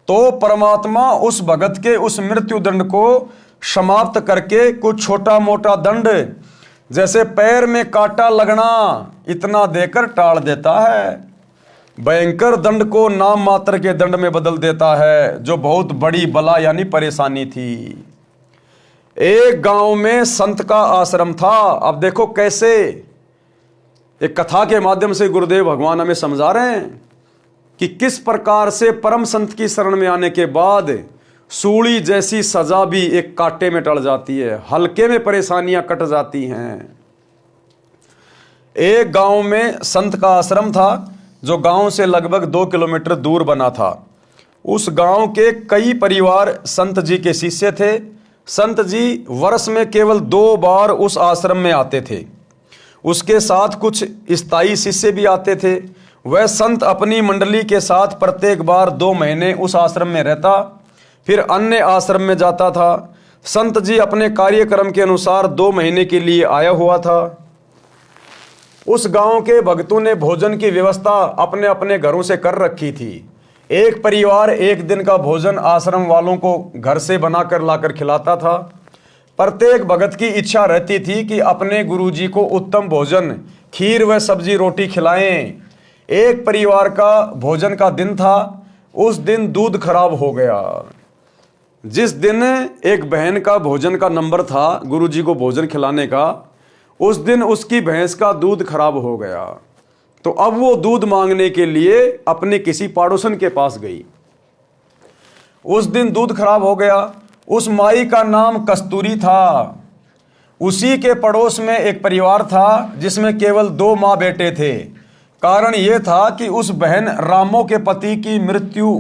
तो परमात्मा उस भगत के उस मृत्यु दंड को समाप्त करके कुछ छोटा मोटा दंड, जैसे पैर में कांटा लगना, इतना देकर टाल देता है। भयंकर दंड को नाम मात्र के दंड में बदल देता है, जो बहुत बड़ी बला यानी परेशानी थी। एक गांव में संत का आश्रम था। अब देखो कैसे एक कथा के माध्यम से गुरुदेव भगवान हमें समझा रहे हैं कि किस प्रकार से परम संत की शरण में आने के बाद सूली जैसी सजा भी एक कांटे में टल जाती है, हल्के में परेशानियां कट जाती हैं। एक गांव में संत का आश्रम था जो गांव से लगभग 2 किलोमीटर दूर बना था। उस गांव के कई परिवार संत जी के शिष्य थे। संत जी वर्ष में केवल 2 बार उस आश्रम में आते थे। उसके साथ कुछ स्थायी शिष्य भी आते थे। वह संत अपनी मंडली के साथ प्रत्येक बार 2 महीने उस आश्रम में रहता, फिर अन्य आश्रम में जाता था। संत जी अपने कार्यक्रम के अनुसार 2 महीने के लिए आया हुआ था। उस गांव के भक्तों ने भोजन की व्यवस्था अपने अपने घरों से कर रखी थी। एक परिवार एक दिन का भोजन आश्रम वालों को घर से बनाकर लाकर खिलाता था। प्रत्येक भगत की इच्छा रहती थी कि अपने गुरुजी को उत्तम भोजन, खीर व सब्जी रोटी खिलाएं। एक परिवार का भोजन का दिन था। उस दिन दूध खराब हो गया। जिस दिन एक बहन का भोजन का नंबर था गुरुजी को भोजन खिलाने का, उस दिन उसकी भैंस का दूध खराब हो गया। तो अब वो दूध मांगने के लिए अपने किसी पड़ोसन के पास गई। उस दिन दूध खराब हो गया। उस माई का नाम कस्तूरी था। उसी के पड़ोस में एक परिवार था जिसमें केवल 2 माँ बेटे थे। कारण यह था कि उस बहन रामो के पति की मृत्यु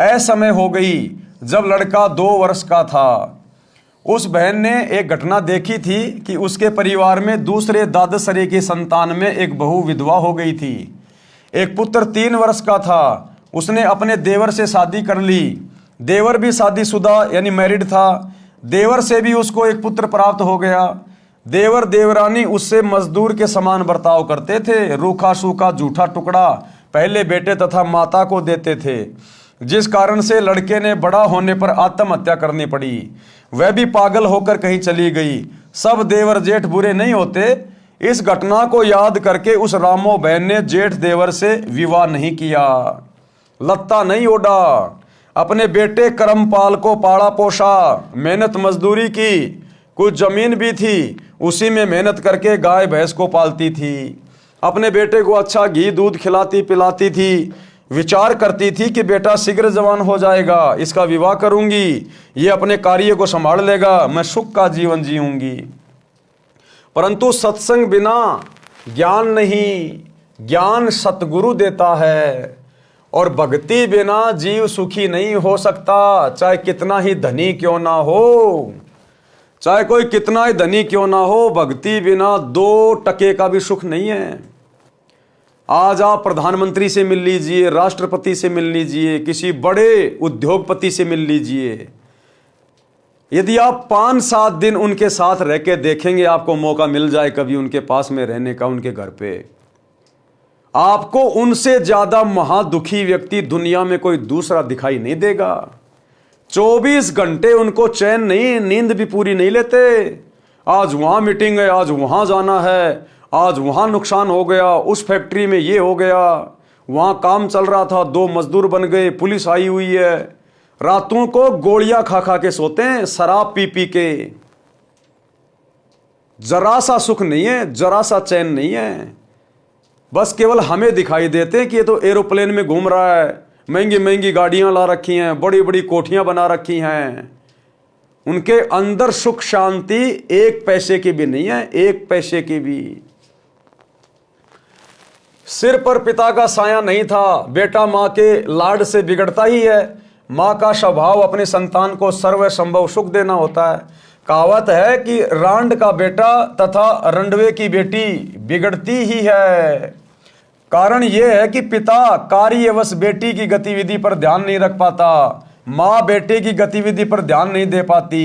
असमय हो गई जब लड़का 2 वर्ष का था। उस बहन ने एक घटना देखी थी कि उसके परिवार में दूसरे दादसरे की संतान में एक बहू विधवा हो गई थी। एक पुत्र 3 वर्ष का था। उसने अपने देवर से शादी कर ली। देवर भी शादीशुदा यानी मैरिड था। देवर से भी उसको एक पुत्र प्राप्त हो गया। देवर देवरानी उससे मजदूर के समान बर्ताव करते थे। रूखा सूखा जूठा टुकड़ा पहले बेटे तथा माता को देते थे, जिस कारण से लड़के ने बड़ा होने पर आत्महत्या करनी पड़ी। वह भी पागल होकर कहीं चली गई। सब देवर जेठ बुरे नहीं होते। इस घटना को याद करके उस रामो बहन ने जेठ देवर से विवाह नहीं किया, लत्ता नहीं ओढ़ा, अपने बेटे करमपाल को पाला पोसा, मेहनत मजदूरी की। कुछ जमीन भी थी, उसी में मेहनत करके गाय भैंस को पालती थी। अपने बेटे को अच्छा घी दूध खिलाती पिलाती थी, विचार करती थी कि बेटा शीघ्र जवान हो जाएगा, इसका विवाह करूंगी, ये अपने कार्य को संभाल लेगा, मैं सुख का जीवन जीऊंगी। परंतु सत्संग बिना ज्ञान नहीं, ज्ञान सतगुरु देता है, और भक्ति बिना जीव सुखी नहीं हो सकता, चाहे कितना ही धनी क्यों ना हो, चाहे कोई कितना ही धनी क्यों ना हो, भक्ति बिना 2 टके का भी सुख नहीं है। आज आप प्रधानमंत्री से मिल लीजिए, राष्ट्रपति से मिल लीजिए, किसी बड़े उद्योगपति से मिल लीजिए, यदि आप 5-7 दिन उनके साथ रह के देखेंगे, आपको मौका मिल जाए कभी उनके पास में रहने का, उनके घर पे, आपको उनसे ज्यादा महादुखी व्यक्ति दुनिया में कोई दूसरा दिखाई नहीं देगा। 24 घंटे उनको चैन नहीं, नींद भी पूरी नहीं लेते। आज वहां मीटिंग है, आज वहां जाना है, आज वहां नुकसान हो गया, उस फैक्ट्री में ये हो गया, वहां काम चल रहा था 2 मजदूर बन गए, पुलिस आई हुई है। रातों को गोलियां खा खा के सोते हैं, शराब पी पी के। जरा सा सुख नहीं है, जरा सा चैन नहीं है। बस केवल हमें दिखाई देते हैं कि ये तो एरोप्लेन में घूम रहा है, महंगी महंगी गाड़ियां ला रखी हैं, बड़ी बड़ी कोठियां बना रखी हैं। उनके अंदर सुख शांति 1 पैसे की भी नहीं है, 1 पैसे की भी। सिर पर पिता का साया नहीं था, बेटा मां के लाड से बिगड़ता ही है। मां का स्वभाव अपने संतान को सर्व संभव सुख देना होता है। कहावत है कि रांड का बेटा तथा रंडवे की बेटी बिगड़ती ही है। कारण यह है कि पिता कार्यवश बेटी की गतिविधि पर ध्यान नहीं रख पाता, माँ बेटे की गतिविधि पर ध्यान नहीं दे पाती।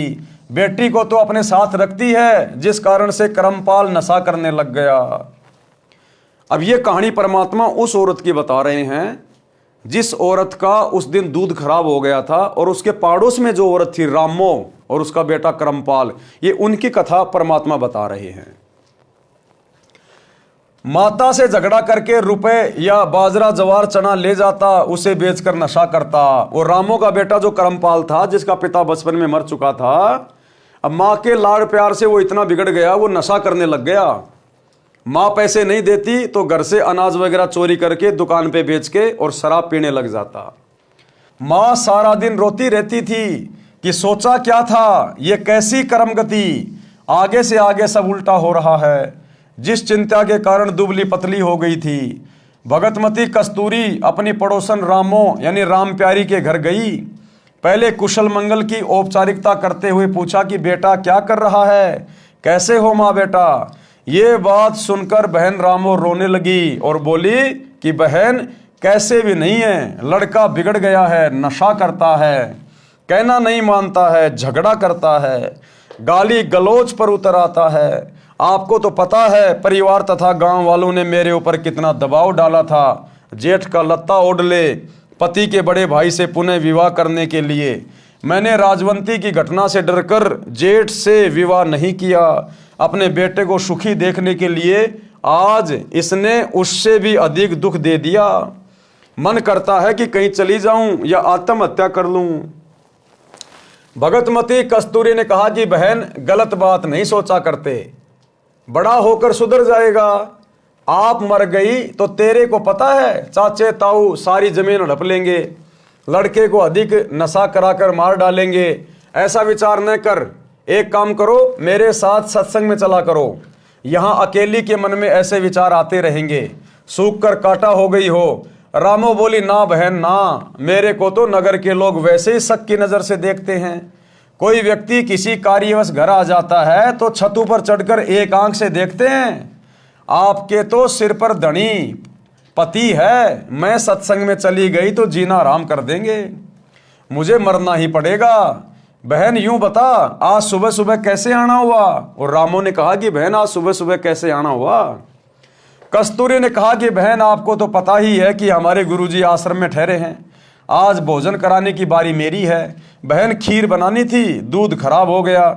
बेटी को तो अपने साथ रखती है, जिस कारण से करमपाल नशा करने लग गया। अब ये कहानी परमात्मा उस औरत की बता रहे हैं जिस औरत का उस दिन दूध खराब हो गया था, और उसके पड़ोस में जो औरत थी रामो और उसका बेटा करमपाल, ये उनकी कथा परमात्मा बता रहे हैं। माता से झगड़ा करके रुपए या बाजरा जवार चना ले जाता, उसे बेचकर नशा करता। और रामो का बेटा जो करमपाल था, जिसका पिता बचपन में मर चुका था, अब माँ के लाड़ प्यार से वो इतना बिगड़ गया, वो नशा करने लग गया। माँ पैसे नहीं देती तो घर से अनाज वगैरह चोरी करके दुकान पे बेच के और शराब पीने लग जाता। माँ सारा दिन रोती रहती थी कि सोचा क्या था, ये कैसी कर्म गति, आगे से आगे सब उल्टा हो रहा है। जिस चिंता के कारण दुबली पतली हो गई थी। भगतमती कस्तूरी अपनी पड़ोसन रामो यानी राम प्यारी के घर गई। पहले कुशल मंगल की औपचारिकता करते हुए पूछा कि बेटा क्या कर रहा है, कैसे हो माँ बेटा। ये बात सुनकर बहन रामो रोने लगी और बोली कि बहन कैसे भी नहीं है, लड़का बिगड़ गया है, नशा करता है, कहना नहीं मानता है, झगड़ा करता है, गाली गलौज पर उतर आता है। आपको तो पता है परिवार तथा गांव वालों ने मेरे ऊपर कितना दबाव डाला था। जेठ का लत्ता ओढ़ ले पति के बड़े भाई से पुनः विवाह करने के लिए। मैंने राजवंती की घटना से डरकर जेठ से विवाह नहीं किया। अपने बेटे को सुखी देखने के लिए आज इसने उससे भी अधिक दुख दे दिया। मन करता है कि कहीं चली जाऊं या आत्महत्या कर लूं। भगतमती कस्तूरी ने कहा कि बहन गलत बात नहीं सोचा करते, बड़ा होकर सुधर जाएगा। आप मर गई तो तेरे को पता है चाचे ताऊ सारी जमीन हड़प लेंगे, लड़के को अधिक नशा कराकर मार डालेंगे। ऐसा विचार न कर, एक काम करो, मेरे साथ सत्संग में चला करो। यहाँ अकेली के मन में ऐसे विचार आते रहेंगे, सूख कर काटा हो गई हो। रामो बोली ना बहन ना, मेरे को तो नगर के लोग वैसे ही शक की नज़र से देखते हैं। कोई व्यक्ति किसी कार्यवश घर आ जाता है तो छतों पर चढ़कर एक आंख से देखते हैं। आपके तो सिर पर धनी पति है, मैं सत्संग में चली गई तो जीना आराम कर देंगे, मुझे मरना ही पड़ेगा। बहन यूं बता आज सुबह सुबह कैसे आना हुआ। और रामो ने कहा कि बहन आज सुबह सुबह कैसे आना हुआ। कस्तूरी ने कहा कि बहन आपको तो पता ही है कि हमारे गुरुजी आश्रम में ठहरे हैं, आज भोजन कराने की बारी मेरी है। बहन खीर बनानी थी, दूध खराब हो गया,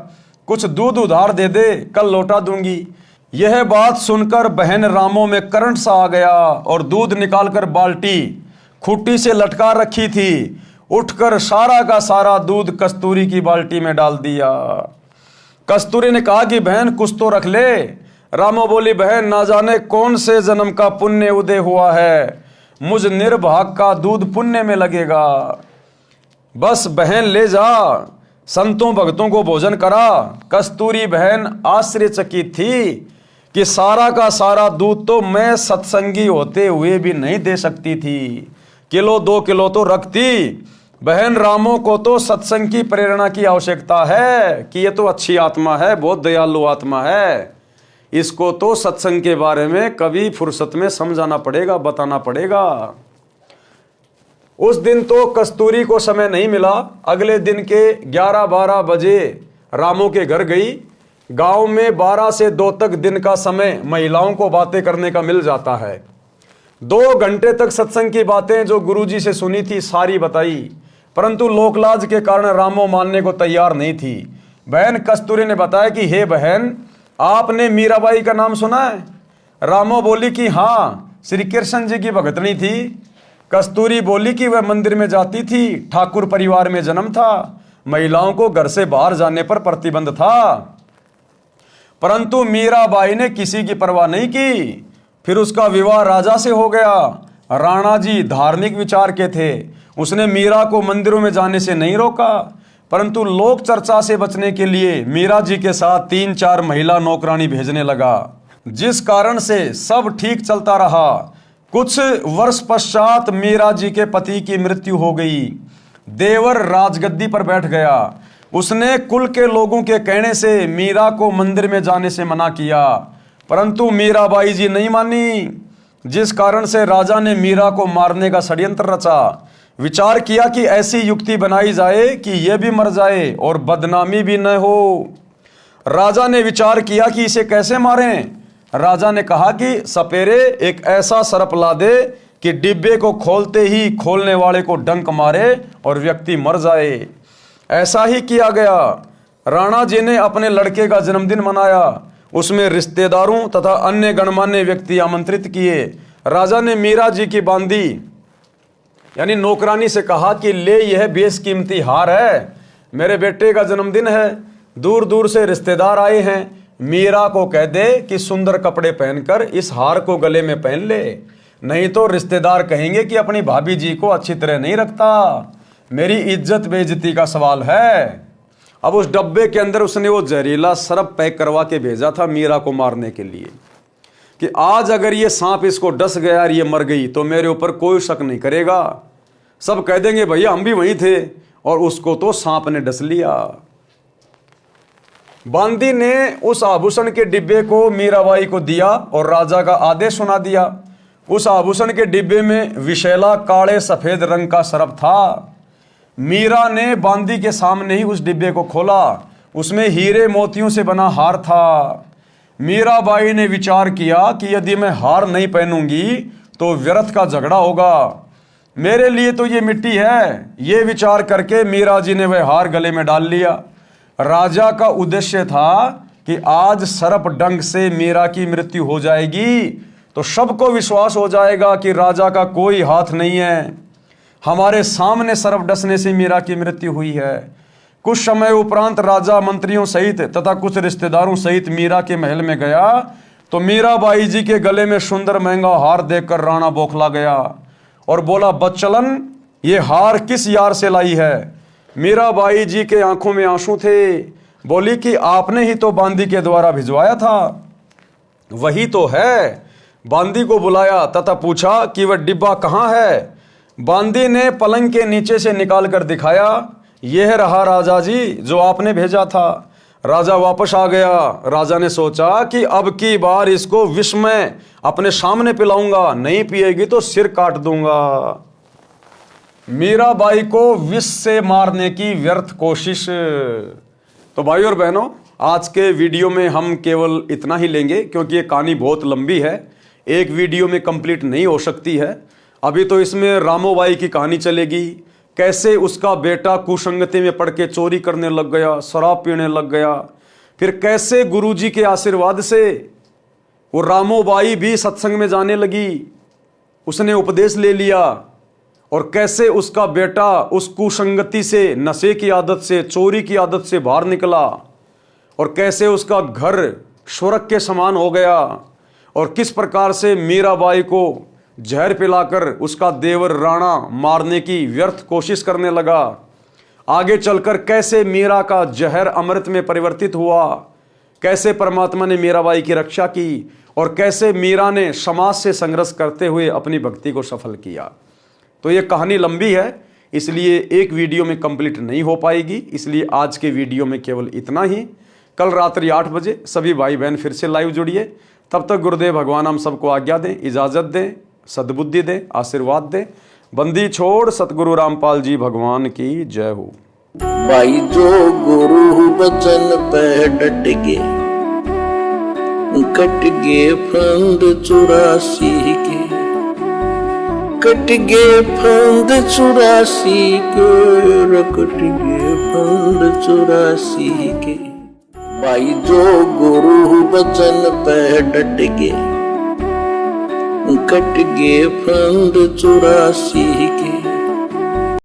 कुछ दूध उधार दे दे, कल लौटा दूंगी। यह बात सुनकर बहन रामो में करंट सा आ गया और दूध निकालकर बाल्टी खूंटी से लटका रखी थी, उठकर सारा का सारा दूध कस्तूरी की बाल्टी में डाल दिया। कस्तूरी ने कहा कि बहन कुछ तो रख ले, रामो बोली, बहन ना जाने कौन से जन्म का पुण्य उदय हुआ है, मुझ निर्भाग का दूध पुण्य में लगेगा। बस बहन ले जा, संतों भक्तों को भोजन करा। कस्तूरी बहन आश्चर्यचकित थी कि सारा का सारा दूध तो मैं सत्संगी होते हुए भी नहीं दे सकती थी, किलो 2 किलो तो रखती। बहन रामो को तो सत्संग की प्रेरणा की आवश्यकता है कि ये तो अच्छी आत्मा है, बहुत दयालु आत्मा है, इसको तो सत्संग के बारे में कभी फुर्सत में समझाना पड़ेगा, बताना पड़ेगा। उस दिन तो कस्तूरी को समय नहीं मिला। अगले दिन के 11-12 बजे रामो के घर गई। गांव में 12 से 2 तक दिन का समय महिलाओं को बातें करने का मिल जाता है। 2 घंटे तक सत्संग की बातें जो गुरुजी से सुनी थी सारी बताई, परंतु लोकलाज के कारण रामो मानने को तैयार नहीं थी। बहन कस्तूरी ने बताया कि हे बहन, आपने मीराबाई का नाम सुना है? रामो बोली कि हाँ, श्री कृष्ण जी की भगतनी थी। कस्तूरी बोली कि वह मंदिर में जाती थी, ठाकुर परिवार में जन्म था, महिलाओं को घर से बाहर जाने पर प्रतिबंध था, परंतु मीराबाई ने किसी की परवाह नहीं की। फिर उसका विवाह राजा से हो गया। राणा जी धार्मिक विचार के थे, उसने मीरा को मंदिरों में जाने से नहीं रोका, परंतु लोक चर्चा से बचने के लिए मीरा जी के साथ 3-4 महिला नौकरानी भेजने लगा, जिस कारण से सब ठीक चलता रहा। कुछ वर्ष पश्चात मीरा जी के पति की मृत्यु हो गई। देवर राजगद्दी पर बैठ गया। उसने कुल के लोगों के कहने से मीरा को मंदिर में जाने से मना किया, परंतु मीराबाई जी नहीं मानी, जिस कारण से राजा ने मीरा को मारने का षड्यंत्र रचा। विचार किया कि ऐसी युक्ति बनाई जाए कि यह भी मर जाए और बदनामी भी न हो। राजा ने विचार किया कि इसे कैसे मारें। राजा ने कहा कि सपेरे एक ऐसा सर्प ला दे कि डिब्बे को खोलते ही खोलने वाले को डंक मारे और व्यक्ति मर जाए। ऐसा ही किया गया। राणा जी ने अपने लड़के का जन्मदिन मनाया। उसमें रिश्तेदारों तथा अन्य गणमान्य व्यक्ति आमंत्रित किए। राजा ने मीरा जी की बांदी यानी नौकरानी से कहा कि ले, यह बेशकीमती हार है, मेरे बेटे का जन्मदिन है, दूर दूर से रिश्तेदार आए हैं, मीरा को कह दे कि सुंदर कपड़े पहनकर इस हार को गले में पहन ले, नहीं तो रिश्तेदार कहेंगे कि अपनी भाभी जी को अच्छी तरह नहीं रखता, मेरी इज्जत बेइज्जती का सवाल है। अब उस डब्बे के अंदर उसने वो जहरीला सर्प पैक करवा के भेजा था मीरा को मारने के लिए कि आज अगर ये सांप इसको डस गया और ये मर गई तो मेरे ऊपर कोई शक नहीं करेगा, सब कह देंगे भैया हम भी वहीं थे, और उसको तो सांप ने डस लिया। बांदी ने उस आभूषण के डिब्बे को मीराबाई को दिया और राजा का आदेश सुना दिया। उस आभूषण के डिब्बे में विशैला काले सफेद रंग का सर्प था। मीरा ने बांदी के सामने ही उस डिब्बे को खोला। उसमें हीरे मोतियों से बना हार था। मीराबाई ने विचार किया कि यदि मैं हार नहीं पहनूंगी तो व्यर्थ का झगड़ा होगा, मेरे लिए तो ये मिट्टी है। ये विचार करके मीरा जी ने वह हार गले में डाल लिया। राजा का उद्देश्य था कि आज सर्प डंक से मीरा की मृत्यु हो जाएगी तो सबको विश्वास हो जाएगा कि राजा का कोई हाथ नहीं है, हमारे सामने सर्प डसने से मीरा की मृत्यु हुई है। कुछ समय उपरांत राजा मंत्रियों सहित तथा कुछ रिश्तेदारों सहित मीरा के महल में गया तो मीराबाई जी के गले में सुंदर महंगा हार देखकर राणा बौखला गया और बोला, बच्चलन ये हार किस यार से लाई है? मीराबाई जी के आंखों में आंसू थे। बोली कि आपने ही तो बांदी के द्वारा भिजवाया था। वही तो है। बांदी को बुलाया तथा पूछा कि वह डिब्बा कहाँ है। बांदी ने पलंग के नीचे से निकाल कर दिखाया, यह रहा राजा जी जो आपने भेजा था। राजा वापस आ गया। राजा ने सोचा कि अब की बार इसको विष में अपने सामने पिलाऊंगा, नहीं पिएगी तो सिर काट दूंगा। मीराबाई को विष से मारने की व्यर्थ कोशिश। तो भाई और बहनों, आज के वीडियो में हम केवल इतना ही लेंगे क्योंकि ये कहानी बहुत लंबी है, एक वीडियो में कंप्लीट नहीं हो सकती है। अभी तो इसमें रामोबाई की कहानी चलेगी, कैसे उसका बेटा कुसंगति में पड़ के चोरी करने लग गया, शराब पीने लग गया, फिर कैसे गुरुजी के आशीर्वाद से वो रामोबाई भी सत्संग में जाने लगी, उसने उपदेश ले लिया, और कैसे उसका बेटा उस कुसंगति से, नशे की आदत से, चोरी की आदत से बाहर निकला, और कैसे उसका घर स्वर्ग के समान हो गया और किस प्रकार से मीराबाई को जहर पिलाकर उसका देवर राणा मारने की व्यर्थ कोशिश करने लगा। आगे चलकर कैसे मीरा का जहर अमृत में परिवर्तित हुआ, कैसे परमात्मा ने मीराबाई की रक्षा की और कैसे मीरा ने समाज से संघर्ष करते हुए अपनी भक्ति को सफल किया। तो ये कहानी लंबी है, इसलिए एक वीडियो में कंप्लीट नहीं हो पाएगी, इसलिए आज के वीडियो में केवल इतना ही। कल रात्रि 8 बजे सभी भाई बहन फिर से लाइव जुड़िए। तब तक गुरुदेव भगवान हम सबको आज्ञा दें, इजाज़त दें, सद्बुद्धि दें, आशीर्वाद दें। बंदी छोड़ सतगुरु रामपाल जी भगवान की जय हो। भाई जो गुरु बचन पे डट गे, कट गे फंद 84 के, कट गे फंद 84 के, कट गे फंद 84 के। भाई जो गुरु बचन पे डट गे, कट गे फंद 84 के।